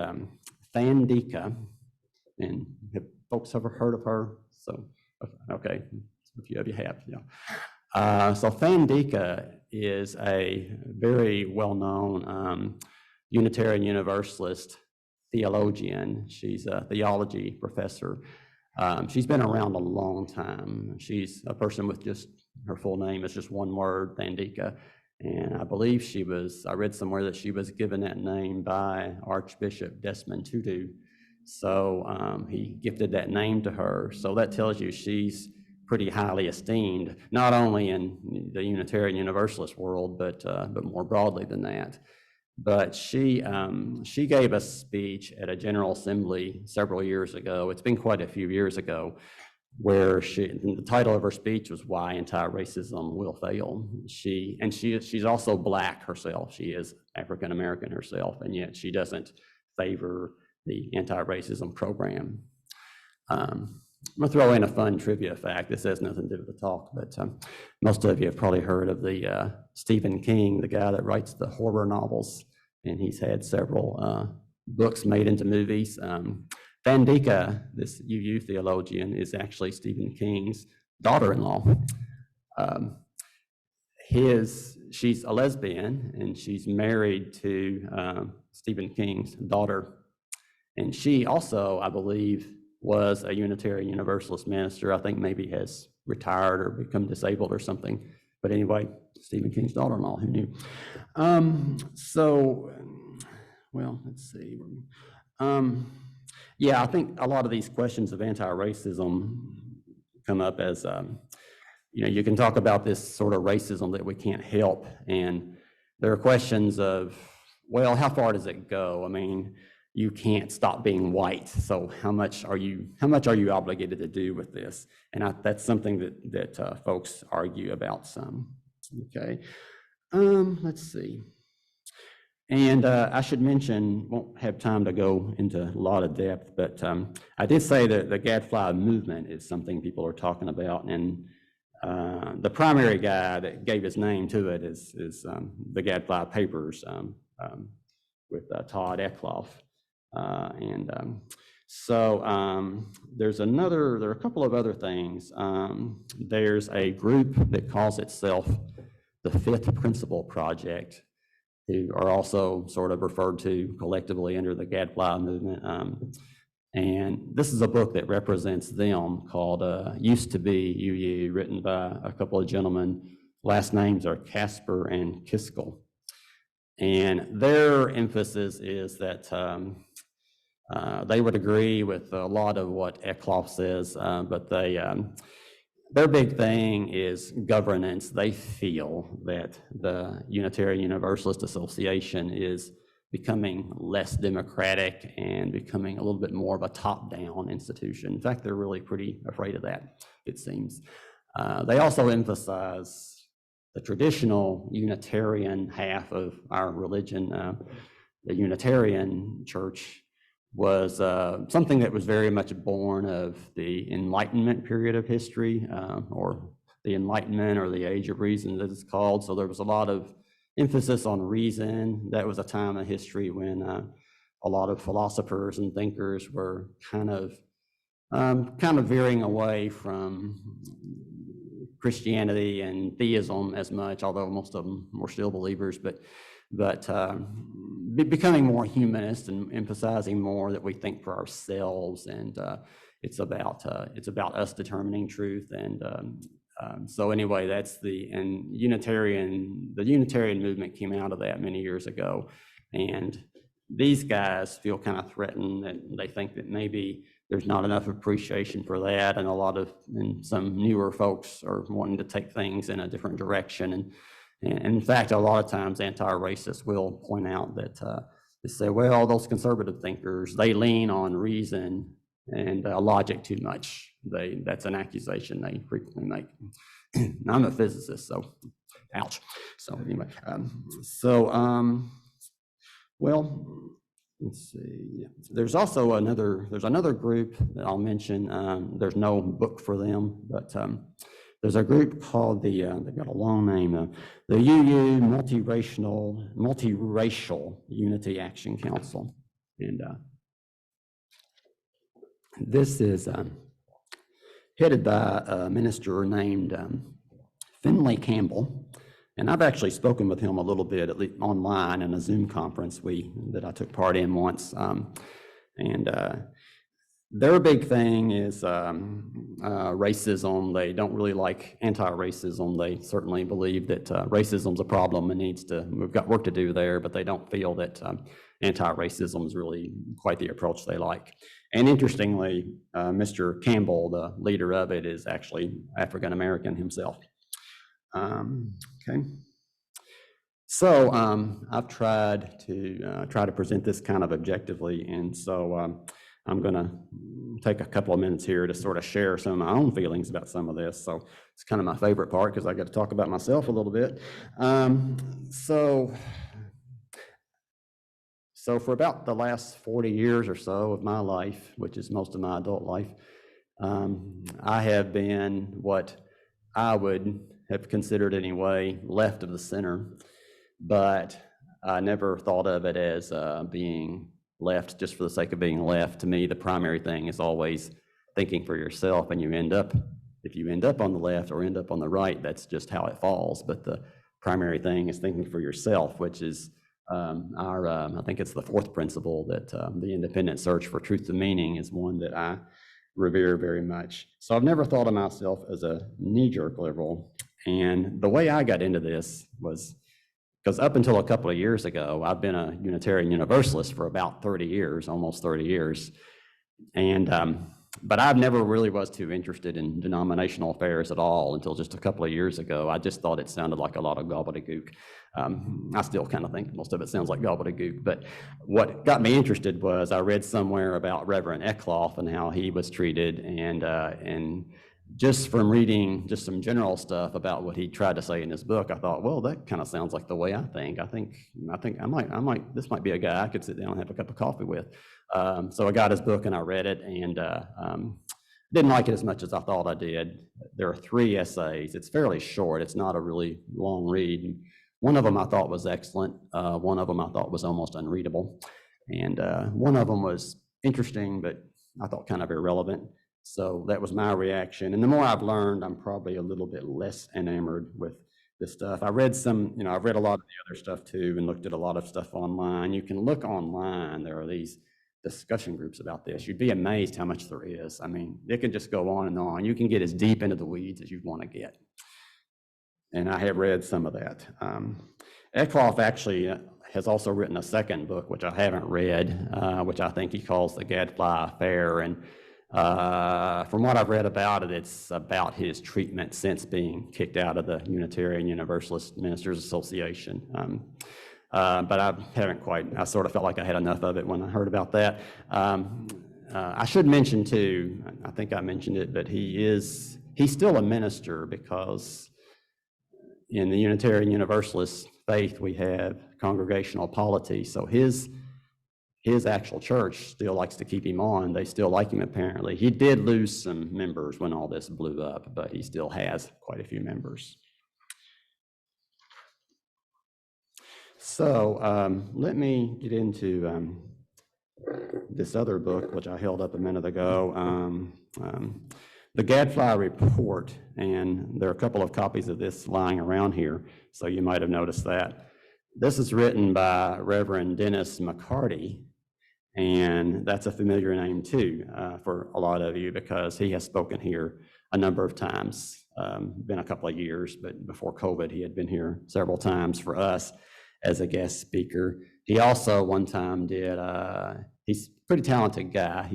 Thandika, and have folks ever heard of her? So, okay, a few of you have, yeah. So Thandika is a very well-known Unitarian Universalist theologian. She's a theology professor. She's been around a long time. She's a person with just, her full name is just one word, Thandika. And I believe I read somewhere that she was given that name by Archbishop Desmond Tutu. So he gifted that name to her. So that tells you she's pretty highly esteemed, not only in the Unitarian Universalist world, but more broadly than that. But she gave a speech at a General Assembly several years ago. It's been quite a few years ago, where the title of her speech was "Why Anti-Racism Will Fail." She's also Black herself. She is African American herself, and yet she doesn't favor the anti-racism program. I'm gonna throw in a fun trivia fact. This has nothing to do with the talk, but most of you have probably heard of the Stephen King, the guy that writes the horror novels, and he's had several books made into movies. Thandika, this UU theologian, is actually Stephen King's daughter-in-law. She's a lesbian, and she's married to Stephen King's daughter. And she also, I believe, was a Unitarian Universalist minister. I think maybe has retired or become disabled or something. But anyway, Stephen King's daughter-in-law, who knew? Well, let's see. Yeah, I think a lot of these questions of anti-racism come up as, you can talk about this sort of racism that we can't help. And there are questions of, well, how far does it go? I mean, you can't stop being white. So how much are you obligated to do with this? And that's something that folks argue about some. Okay, let's see. And I should mention, won't have time to go into a lot of depth, but I did say that the Gadfly Movement is something people are talking about, and the primary guy that gave his name to it is the Gadfly Papers with Todd Eckloff. There are a couple of other things. There's a group that calls itself the Fifth Principle Project, who are also sort of referred to collectively under the Gadfly Movement. And this is a book that represents them called Used to Be UU, written by a couple of gentlemen. Last names are Casper and Kiskell. And their emphasis is that they would agree with a lot of what Eckloff says, but their big thing is governance. They feel that the Unitarian Universalist Association is becoming less democratic and becoming a little bit more of a top-down institution. In fact, they're really pretty afraid of that, it seems. They also emphasize the traditional Unitarian half of our religion. The Unitarian Church was something that was very much born of the Enlightenment period of history, or the Enlightenment, or the Age of Reason as it's called. So there was a lot of emphasis on reason. That was a time of history when a lot of philosophers and thinkers were kind of veering away from Christianity and theism as much, although most of them were still believers, but becoming more humanist and emphasizing more that we think for ourselves, and it's about us determining truth. And so anyway, the Unitarian movement came out of that many years ago, and these guys feel kind of threatened, and they think that maybe there's not enough appreciation for that, and some newer folks are wanting to take things in a different direction. And in fact, a lot of times anti-racists will point out that they say, well, those conservative thinkers, they lean on reason and logic too much. That's an accusation they frequently make. I'm a physicist, so ouch. So anyway, well, let's see. There's also another group that I'll mention. There's no book for them, but there's a group called they've got a long name, the UU Multiracial Unity Action Council. And this is headed by a minister named Finley Campbell. And I've actually spoken with him a little bit, at least online in a Zoom conference that I took part in once. Their big thing is racism. They don't really like anti-racism. They certainly believe that racism's a problem and we've got work to do there, but they don't feel that anti-racism is really quite the approach they like. And interestingly, Mr. Campbell, the leader of it, is actually African-American himself. Okay. So I've tried to present this kind of objectively, and so I'm going to take a couple of minutes here to sort of share some of my own feelings about some of this. So it's kind of my favorite part because I get to talk about myself a little bit. So for about the last 40 years or so of my life, which is most of my adult life, I have been what I would have considered anyway left of the center, but I never thought of it as being left just for the sake of being left. To me, the primary thing is always thinking for yourself, and if you end up on the left or end up on the right, that's just how it falls. But the primary thing is thinking for yourself, which is I think it's the fourth principle, that the independent search for truth and meaning is one that I revere very much. So I've never thought of myself as a knee-jerk liberal. And the way I got into this was because up until a couple of years ago, I've been a Unitarian Universalist for about 30 years, almost 30 years. And but I've never really was too interested in denominational affairs at all until just a couple of years ago. I just thought it sounded like a lot of gobbledygook. I still kind of think most of it sounds like gobbledygook, but what got me interested was I read somewhere about Reverend Eckloff and how he was treated, and just from reading just some general stuff about what he tried to say in his book, I thought, well, that kind of sounds like the way I think. I think this might be a guy I could sit down and have a cup of coffee with. So I got his book and I read it, and didn't like it as much as I thought I did. There are 3 essays. It's fairly short. It's not a really long read. One of them I thought was excellent. One of them I thought was almost unreadable. And one of them was interesting, but I thought kind of irrelevant. So that was my reaction. And the more I've learned, I'm probably a little bit less enamored with this stuff. I've read I've read a lot of the other stuff too, and looked at a lot of stuff online. You can look online. There are these discussion groups about this. You'd be amazed how much there is. I mean, it can just go on and on. You can get as deep into the weeds as you want to get. And I have read some of that. Eckloff actually has also written a second book, which I haven't read, which I think he calls The Gadfly Affair. And from what I've read about it, it's about his treatment since being kicked out of the Unitarian Universalist Ministers Association. But I sort of felt like I had enough of it when I heard about that. I should mention too, I think I mentioned it, but he's still a minister, because in the Unitarian Universalist faith, we have congregational polity. So his actual church still likes to keep him on. They still like him, apparently. He did lose some members when all this blew up, but he still has quite a few members. So let me get into this other book, which I held up a minute ago, The Gadfly Report, and there are a couple of copies of this lying around here, so you might have noticed that. This is written by Reverend Dennis McCarty, and that's a familiar name too for a lot of you, because he has spoken here a number of times. Been a couple of years, but before COVID, he had been here several times for us as a guest speaker. He also one time did, he's a pretty talented guy.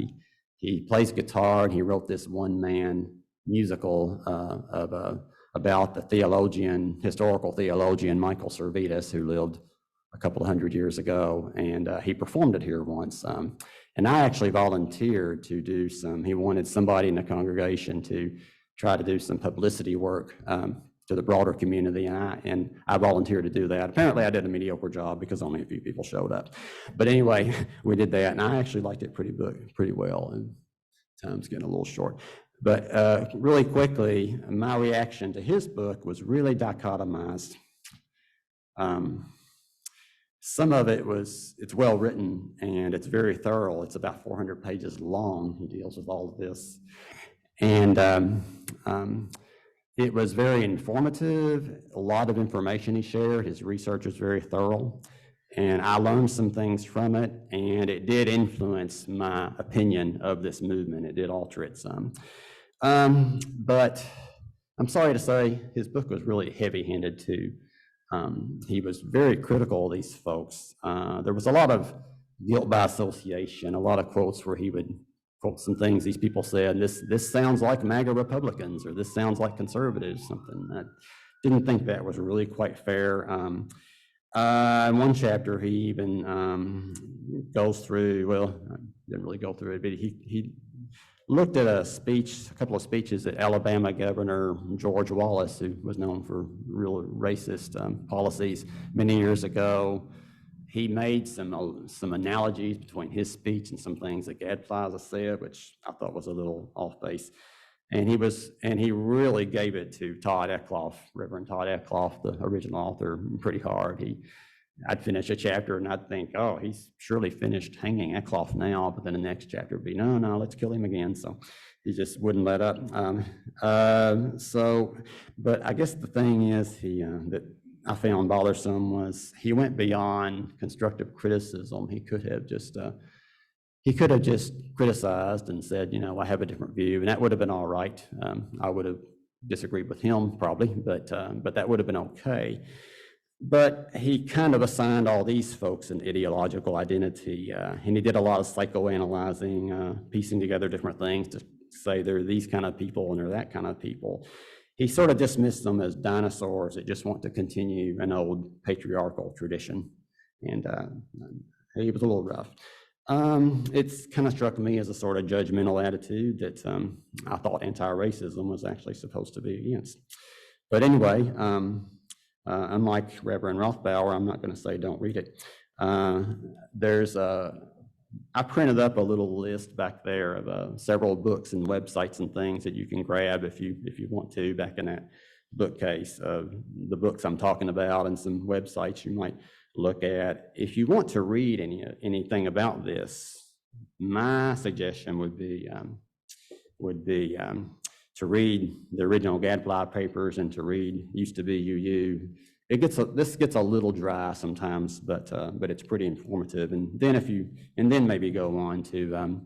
He plays guitar, and he wrote this one-man musical about the historical theologian Michael Servetus, who lived a couple of hundred years ago, and he performed it here once. And I actually volunteered to do he wanted somebody in the congregation to try to do some publicity work to the broader community, and I volunteered to do that. Apparently I did a mediocre job because only a few people showed up. But anyway, we did that, and I actually liked it pretty well, and time's getting a little short. But really quickly, my reaction to his book was really dichotomized. Some of it's well written and it's very thorough. It's about 400 pages long. He deals with all of this. And it was very informative, a lot of information he shared. His research was very thorough. And I learned some things from it, and it did influence my opinion of this movement. It did alter it some. But I'm sorry to say, his book was really heavy-handed too. He was very critical of these folks. There was a lot of guilt by association, a lot of quotes where he would quote some things these people said, this sounds like MAGA Republicans, or this sounds like conservatives, something. I didn't think that was really quite fair. In one chapter, he even goes through, well, I didn't really go through it, but he looked at a couple of speeches that Alabama Governor George Wallace, who was known for real racist policies many years ago. He made some analogies between his speech and some things that Gadfly said, which I thought was a little off base. And he really gave it to Todd Eckloff, Reverend Todd Eckloff, the original author, pretty hard. I'd finish a chapter and I'd think, oh, he's surely finished hanging Eckloff now, but then the next chapter would be, no, let's kill him again. So he just wouldn't let up. But I guess the thing is that I found bothersome was he went beyond constructive criticism. He could have just criticized and said, I have a different view, and that would have been all right. I would have disagreed with him probably, but that would have been okay. But he kind of assigned all these folks an ideological identity, and he did a lot of psychoanalyzing, piecing together different things to say they're these kind of people and they're that kind of people. He sort of dismissed them as dinosaurs that just want to continue an old patriarchal tradition, and he was a little rough. It's kind of struck me as a sort of judgmental attitude that I thought anti-racism was actually supposed to be against. But anyway, unlike Reverend Rothbauer, I'm not going to say don't read it. I printed up a little list back there of several books and websites and things that you can grab if you want to, back in that bookcase of the books I'm talking about, and some websites you might look at. If you want to read anything about this, my suggestion would be to read the original Gadfly papers and to read Used to Be UU. This gets a little dry sometimes, but it's pretty informative. And then maybe go on to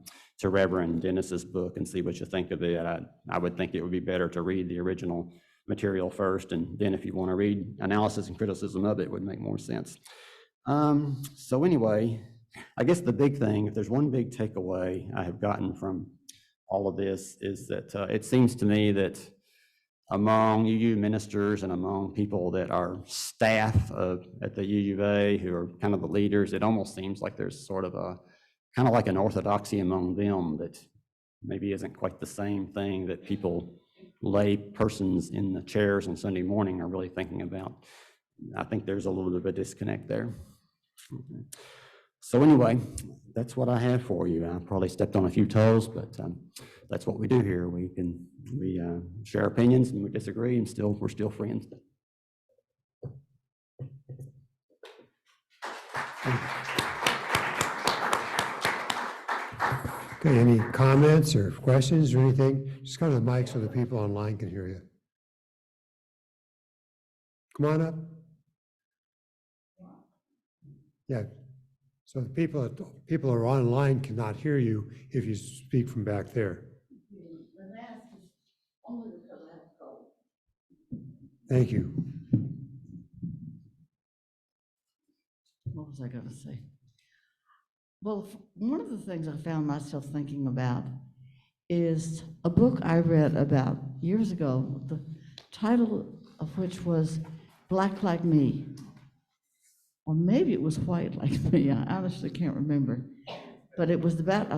Reverend Dennis's book and see what you think of it. I would think it would be better to read the original material first, and then if you want to read analysis and criticism of it, it would make more sense. So anyway, I guess the big thing, if there's one big takeaway I have gotten from all of this, is that it seems to me that among UU ministers and among people that are staff at the UUA who are kind of the leaders, it almost seems like there's sort of kind of like an orthodoxy among them that maybe isn't quite the same thing that lay persons in the chairs on Sunday morning are really thinking about. I think there's a little bit of a disconnect there. Okay. So anyway, that's what I have for you. I probably stepped on a few toes, but that's what we do here. We share opinions and we disagree, and we're still friends. Okay, any comments or questions or anything? Just come to the mic so the people online can hear you. Come on up. Yeah. So the people who are online cannot hear you if you speak from back there. Thank you. What was I going to say? Well, one of the things I found myself thinking about is a book I read about years ago, the title of which was Black Like Me, or maybe it was white like me, I honestly can't remember. But it was about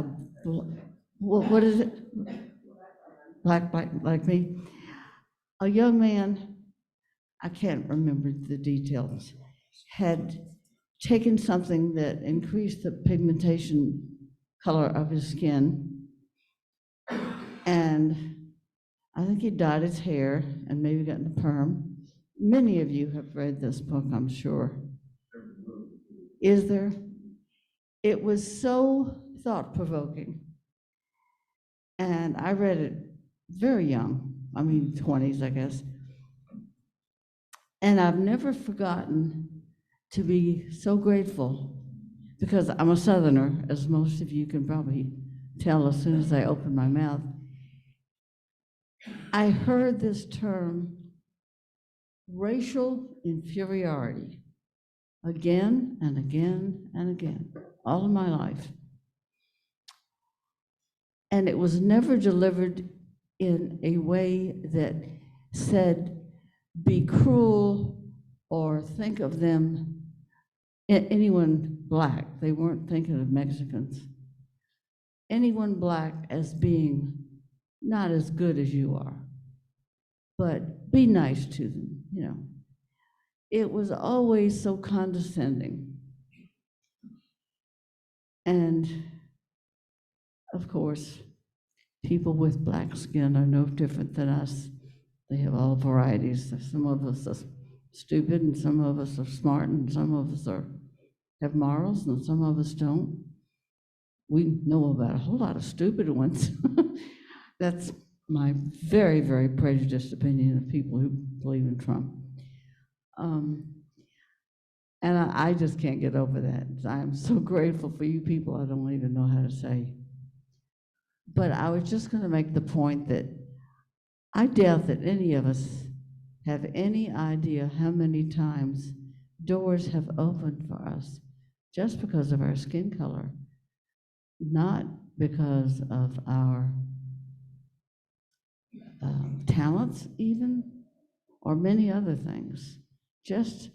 what is it? Black like me. A young man, I can't remember the details, had taken something that increased the pigmentation color of his skin, and I think he dyed his hair and maybe gotten a perm. Many of you have read this book, I'm sure. Is there? It was so thought-provoking. And I read it very young, I mean 20s, I guess. And I've never forgotten to be so grateful, because I'm a Southerner, as most of you can probably tell as soon as I open my mouth. I heard this term, racial inferiority, again and again and again, all of my life. And it was never delivered in a way that said, be cruel or think of them, anyone black. They weren't thinking of Mexicans. Anyone black as being not as good as you are, but be nice to them, you know. It was always so condescending. And of course, people with black skin are no different than us. They have all varieties. Some of us are stupid, and some of us are smart, and some of us have morals, and some of us don't. We know about a whole lot of stupid ones. That's my very, very prejudiced opinion of people who believe in Trump. And I just can't get over that. I'm so grateful for you people, I don't even know how to say. But I was just going to make the point that I doubt that any of us have any idea how many times doors have opened for us just because of our skin color, not because of our talents even, or many other things, just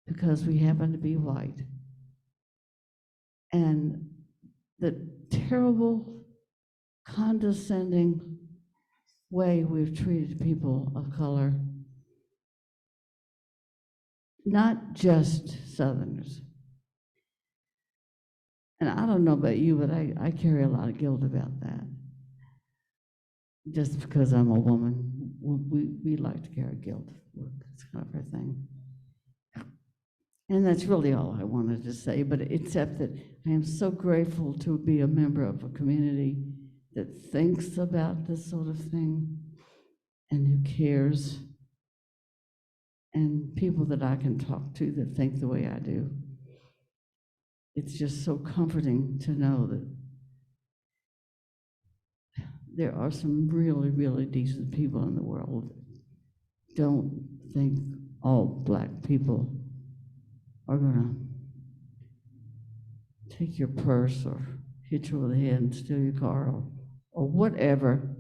because we happen to be white. And the terrible, condescending way we've treated people of color, not just Southerners. And I don't know about you, but I carry a lot of guilt about that. Just because I'm a woman, we like to carry guilt. It's kind of our thing. And that's really all I wanted to say, but except that I am so grateful to be a member of a community that thinks about this sort of thing and who cares, and people that I can talk to that think the way I do. It's just so comforting to know that there are some really, really decent people in the world. Don't think all black people are gonna take your purse or hit you with a head and steal your car or whatever.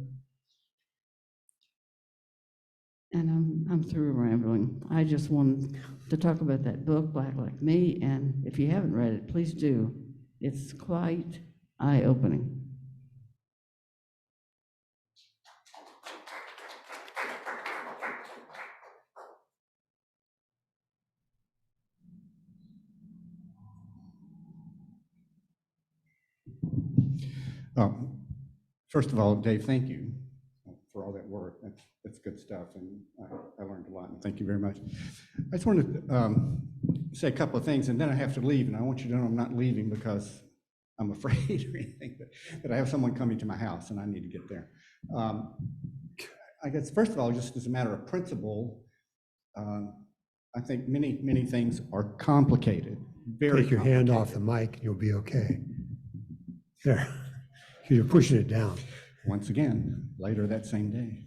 And I'm through rambling. I just wanted to talk about that book, Black Like Me, and if you haven't read it, please do. It's quite eye-opening. First of all, Dave, thank you for all that work. That's good stuff, and I learned a lot, and thank you very much. I just wanted to say a couple of things, and then I have to leave, and I want you to know I'm not leaving because I'm afraid or anything, but that I have someone coming to my house, and I need to get there. I guess, first of all, just as a matter of principle, I think many, many things are complicated, very Take your hand off the mic and you'll be okay. There, you're pushing it down. Once again, later that same day.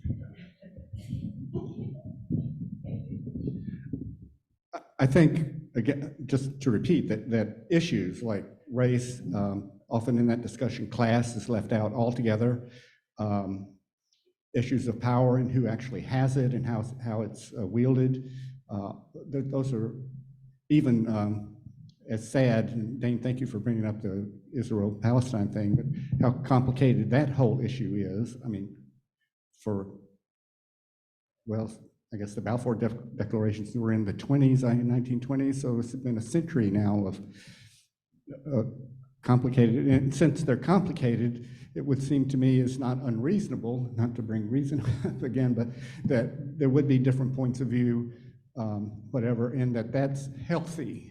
I think, again, just to repeat, that issues like race, often in that discussion, class is left out altogether. Issues of power and who actually has it and how it's wielded. Those are even as sad, and Dane, thank you for bringing up the Israel-Palestine thing, but how complicated that whole issue is. I mean, well, I guess the Balfour declarations were in the 1920s, so it's been a century now of complicated, and since they're complicated, it would seem to me is not unreasonable, not to bring reason up again, but that there would be different points of view, whatever, and that's healthy.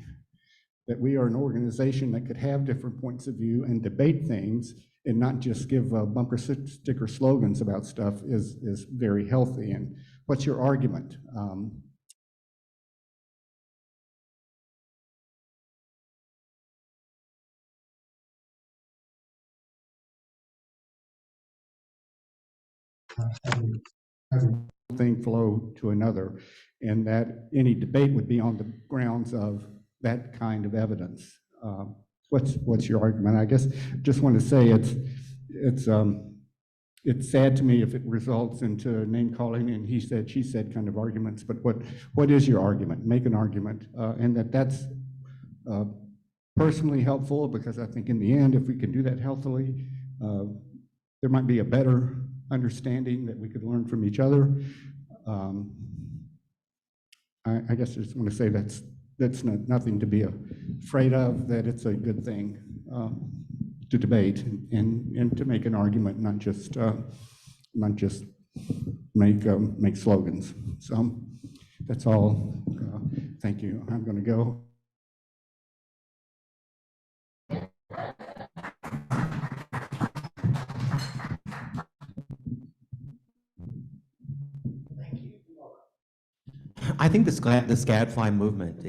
That we are an organization that could have different points of view and debate things and not just give bumper sticker slogans about stuff is very healthy. And what's your argument? Thing flow to another, and that any debate would be on the grounds of that kind of evidence. What's your argument? I guess just want to say it's sad to me if it results into name calling and he said, she said kind of arguments. But what is your argument? Make an argument, and that's personally helpful, because I think in the end, if we can do that healthily, there might be a better understanding that we could learn from each other. I guess I just want to say that's nothing to be afraid of, that it's a good thing to debate and to make an argument, not just make slogans. So that's all. Thank you. I'm going to go. I think this Gadfly movement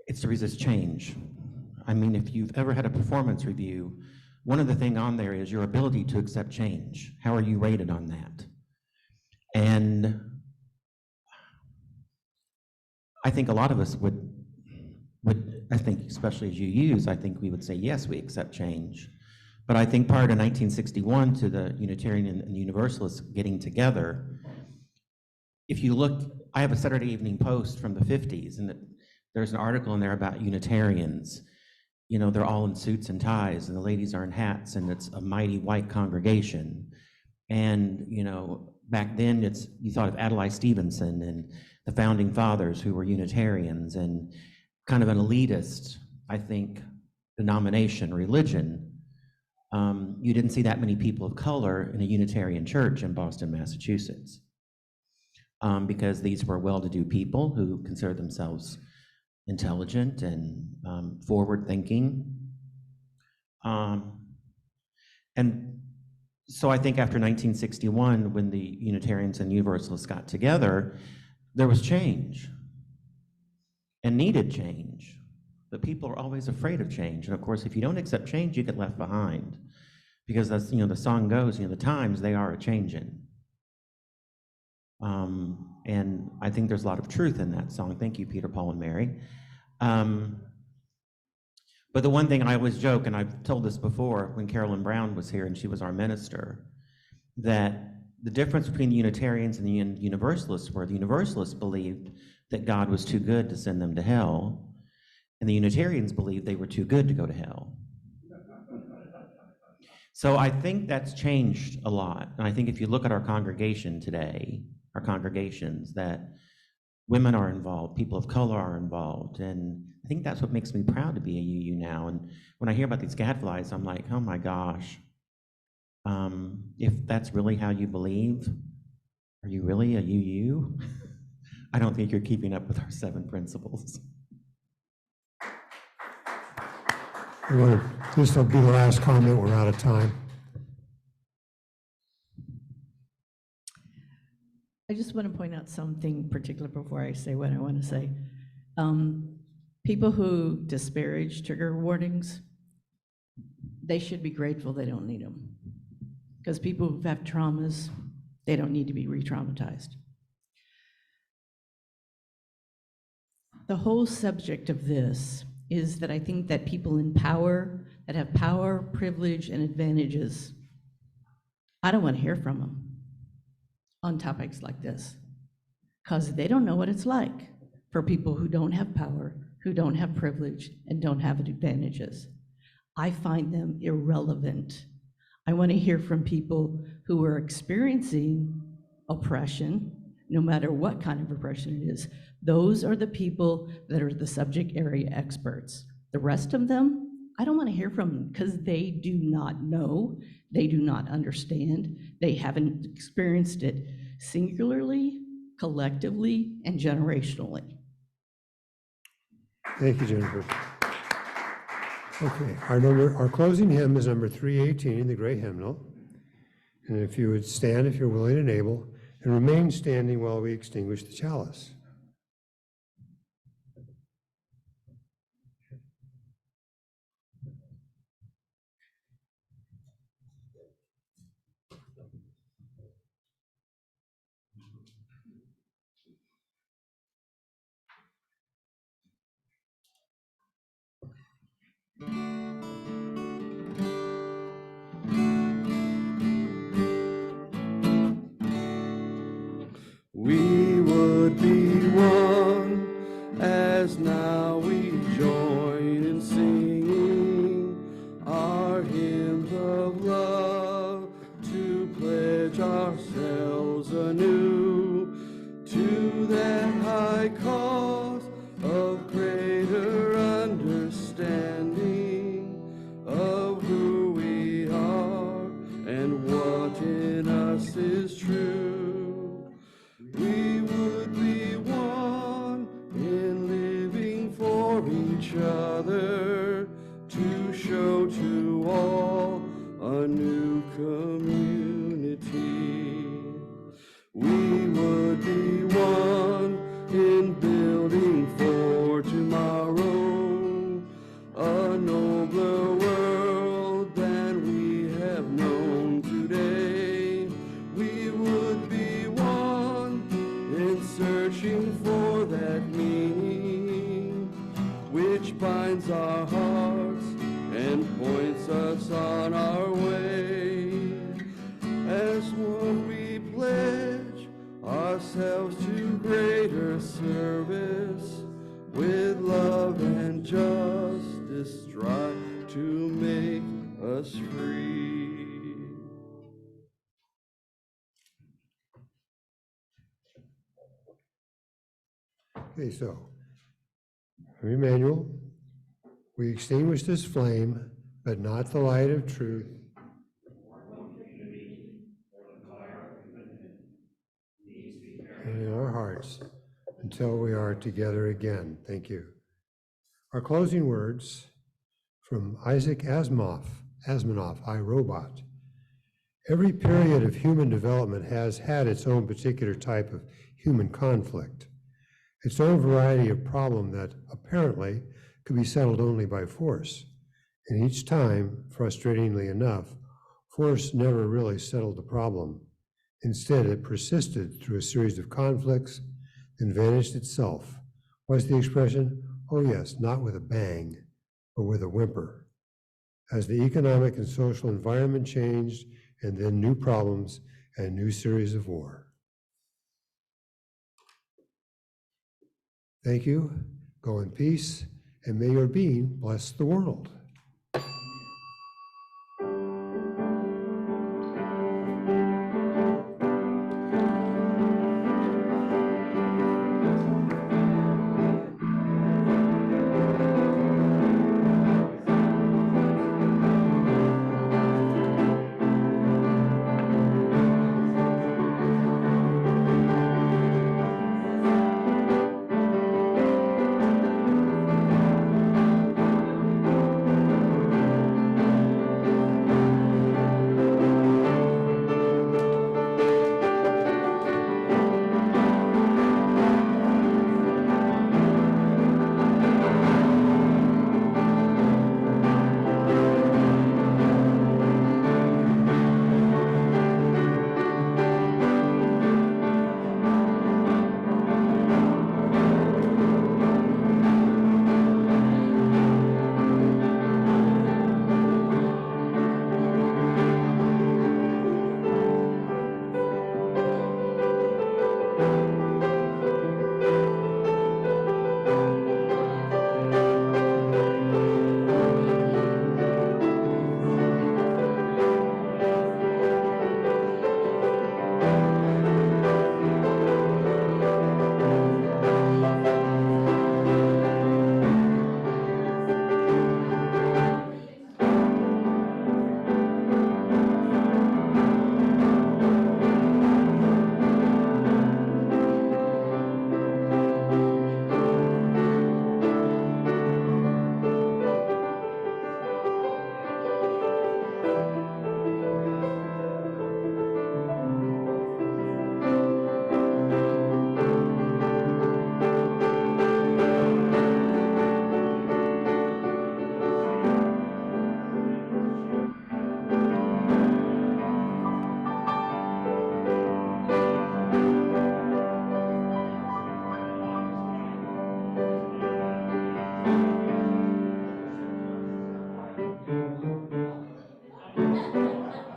it's to resist change. I mean, if you've ever had a performance review, one of the things on there is your ability to accept change. How are you rated on that? And I think a lot of us would I think, especially as UUs, I think we would say, yes, we accept change. But I think prior to 1961, to the Unitarian and Universalists getting together, if you look, I have a Saturday Evening Post from the 50s, and there's an article in there about Unitarians. You know, they're all in suits and ties, and the ladies are in hats, and it's a mighty white congregation. And, you know, back then, you thought of Adlai Stevenson and the founding fathers who were Unitarians, and kind of an elitist, I think, denomination, religion. You didn't see that many people of color in a Unitarian church in Boston, Massachusetts. Because these were well-to-do people who considered themselves intelligent and forward-thinking. And so I think after 1961, when the Unitarians and Universalists got together, there was change and needed change. But people are always afraid of change. And of course, if you don't accept change, you get left behind. Because that's, you know, the song goes, you know, the times, they are a-changin'. And I think there's a lot of truth in that song. Thank you, Peter, Paul, and Mary. But the one thing I always joke, and I've told this before when Carolyn Brown was here and she was our minister, that the difference between the Unitarians and the Universalists were the Universalists believed that God was too good to send them to hell, and the Unitarians believed they were too good to go to hell. So I think that's changed a lot. And I think if you look at our congregation today, our congregations, that women are involved, people of color are involved, and I think that's what makes me proud to be a UU now. And when I hear about these gadflies, I'm like, oh my gosh, if that's really how you believe, are you really a UU? I don't think you're keeping up with our 7 principles. This will be the last comment. We're out of time. I just want to point out something particular before I say what I want to say. People who disparage trigger warnings, they should be grateful they don't need them. Because people who have traumas, they don't need to be re-traumatized. The whole subject of this is that I think that people in power, that have power, privilege, and advantages, I don't want to hear from them on topics like this, because they don't know what it's like for people who don't have power who don't have privilege and don't have advantages. I find them irrelevant. I want to hear from people who are experiencing oppression, no matter what kind of oppression it is. Those are the people that are the subject area experts. The rest of them, I don't want to hear from them because they do not know, they do not understand, they haven't experienced it singularly, collectively, and generationally. Thank you, Jennifer. Okay, our closing hymn is number 318, the Great Hymnal. And if you would stand, if you're willing and able, and remain standing while we extinguish the chalice. We would be one as now we join in singing our hymns of love to pledge ourselves anew to that high cause of greater understanding of who we are and what in us is true. We would be one in living for each other to show to all a new community. We would be one in building for tomorrow a nobler world than we have known today. We would be one in searching for that meaning which binds our hearts and points us on our way. As one we pledge ourselves to greater service, with love and justice strive to make us free. Okay, so, from Emmanuel, we extinguish this flame, but not the light of truth. And in our hearts, until we are together again. Thank you. Our closing words from Isaac Asimov, I, Robot. Every period of human development has had its own particular type of human conflict, its own variety of problem that apparently could be settled only by force. And each time, frustratingly enough, force never really settled the problem. Instead, it persisted through a series of conflicts, then vanished itself. What's the expression? Oh yes, not with a bang, but with a whimper. As the economic and social environment changed, and then new problems and new series of war. Thank you, go in peace, and may your being bless the world.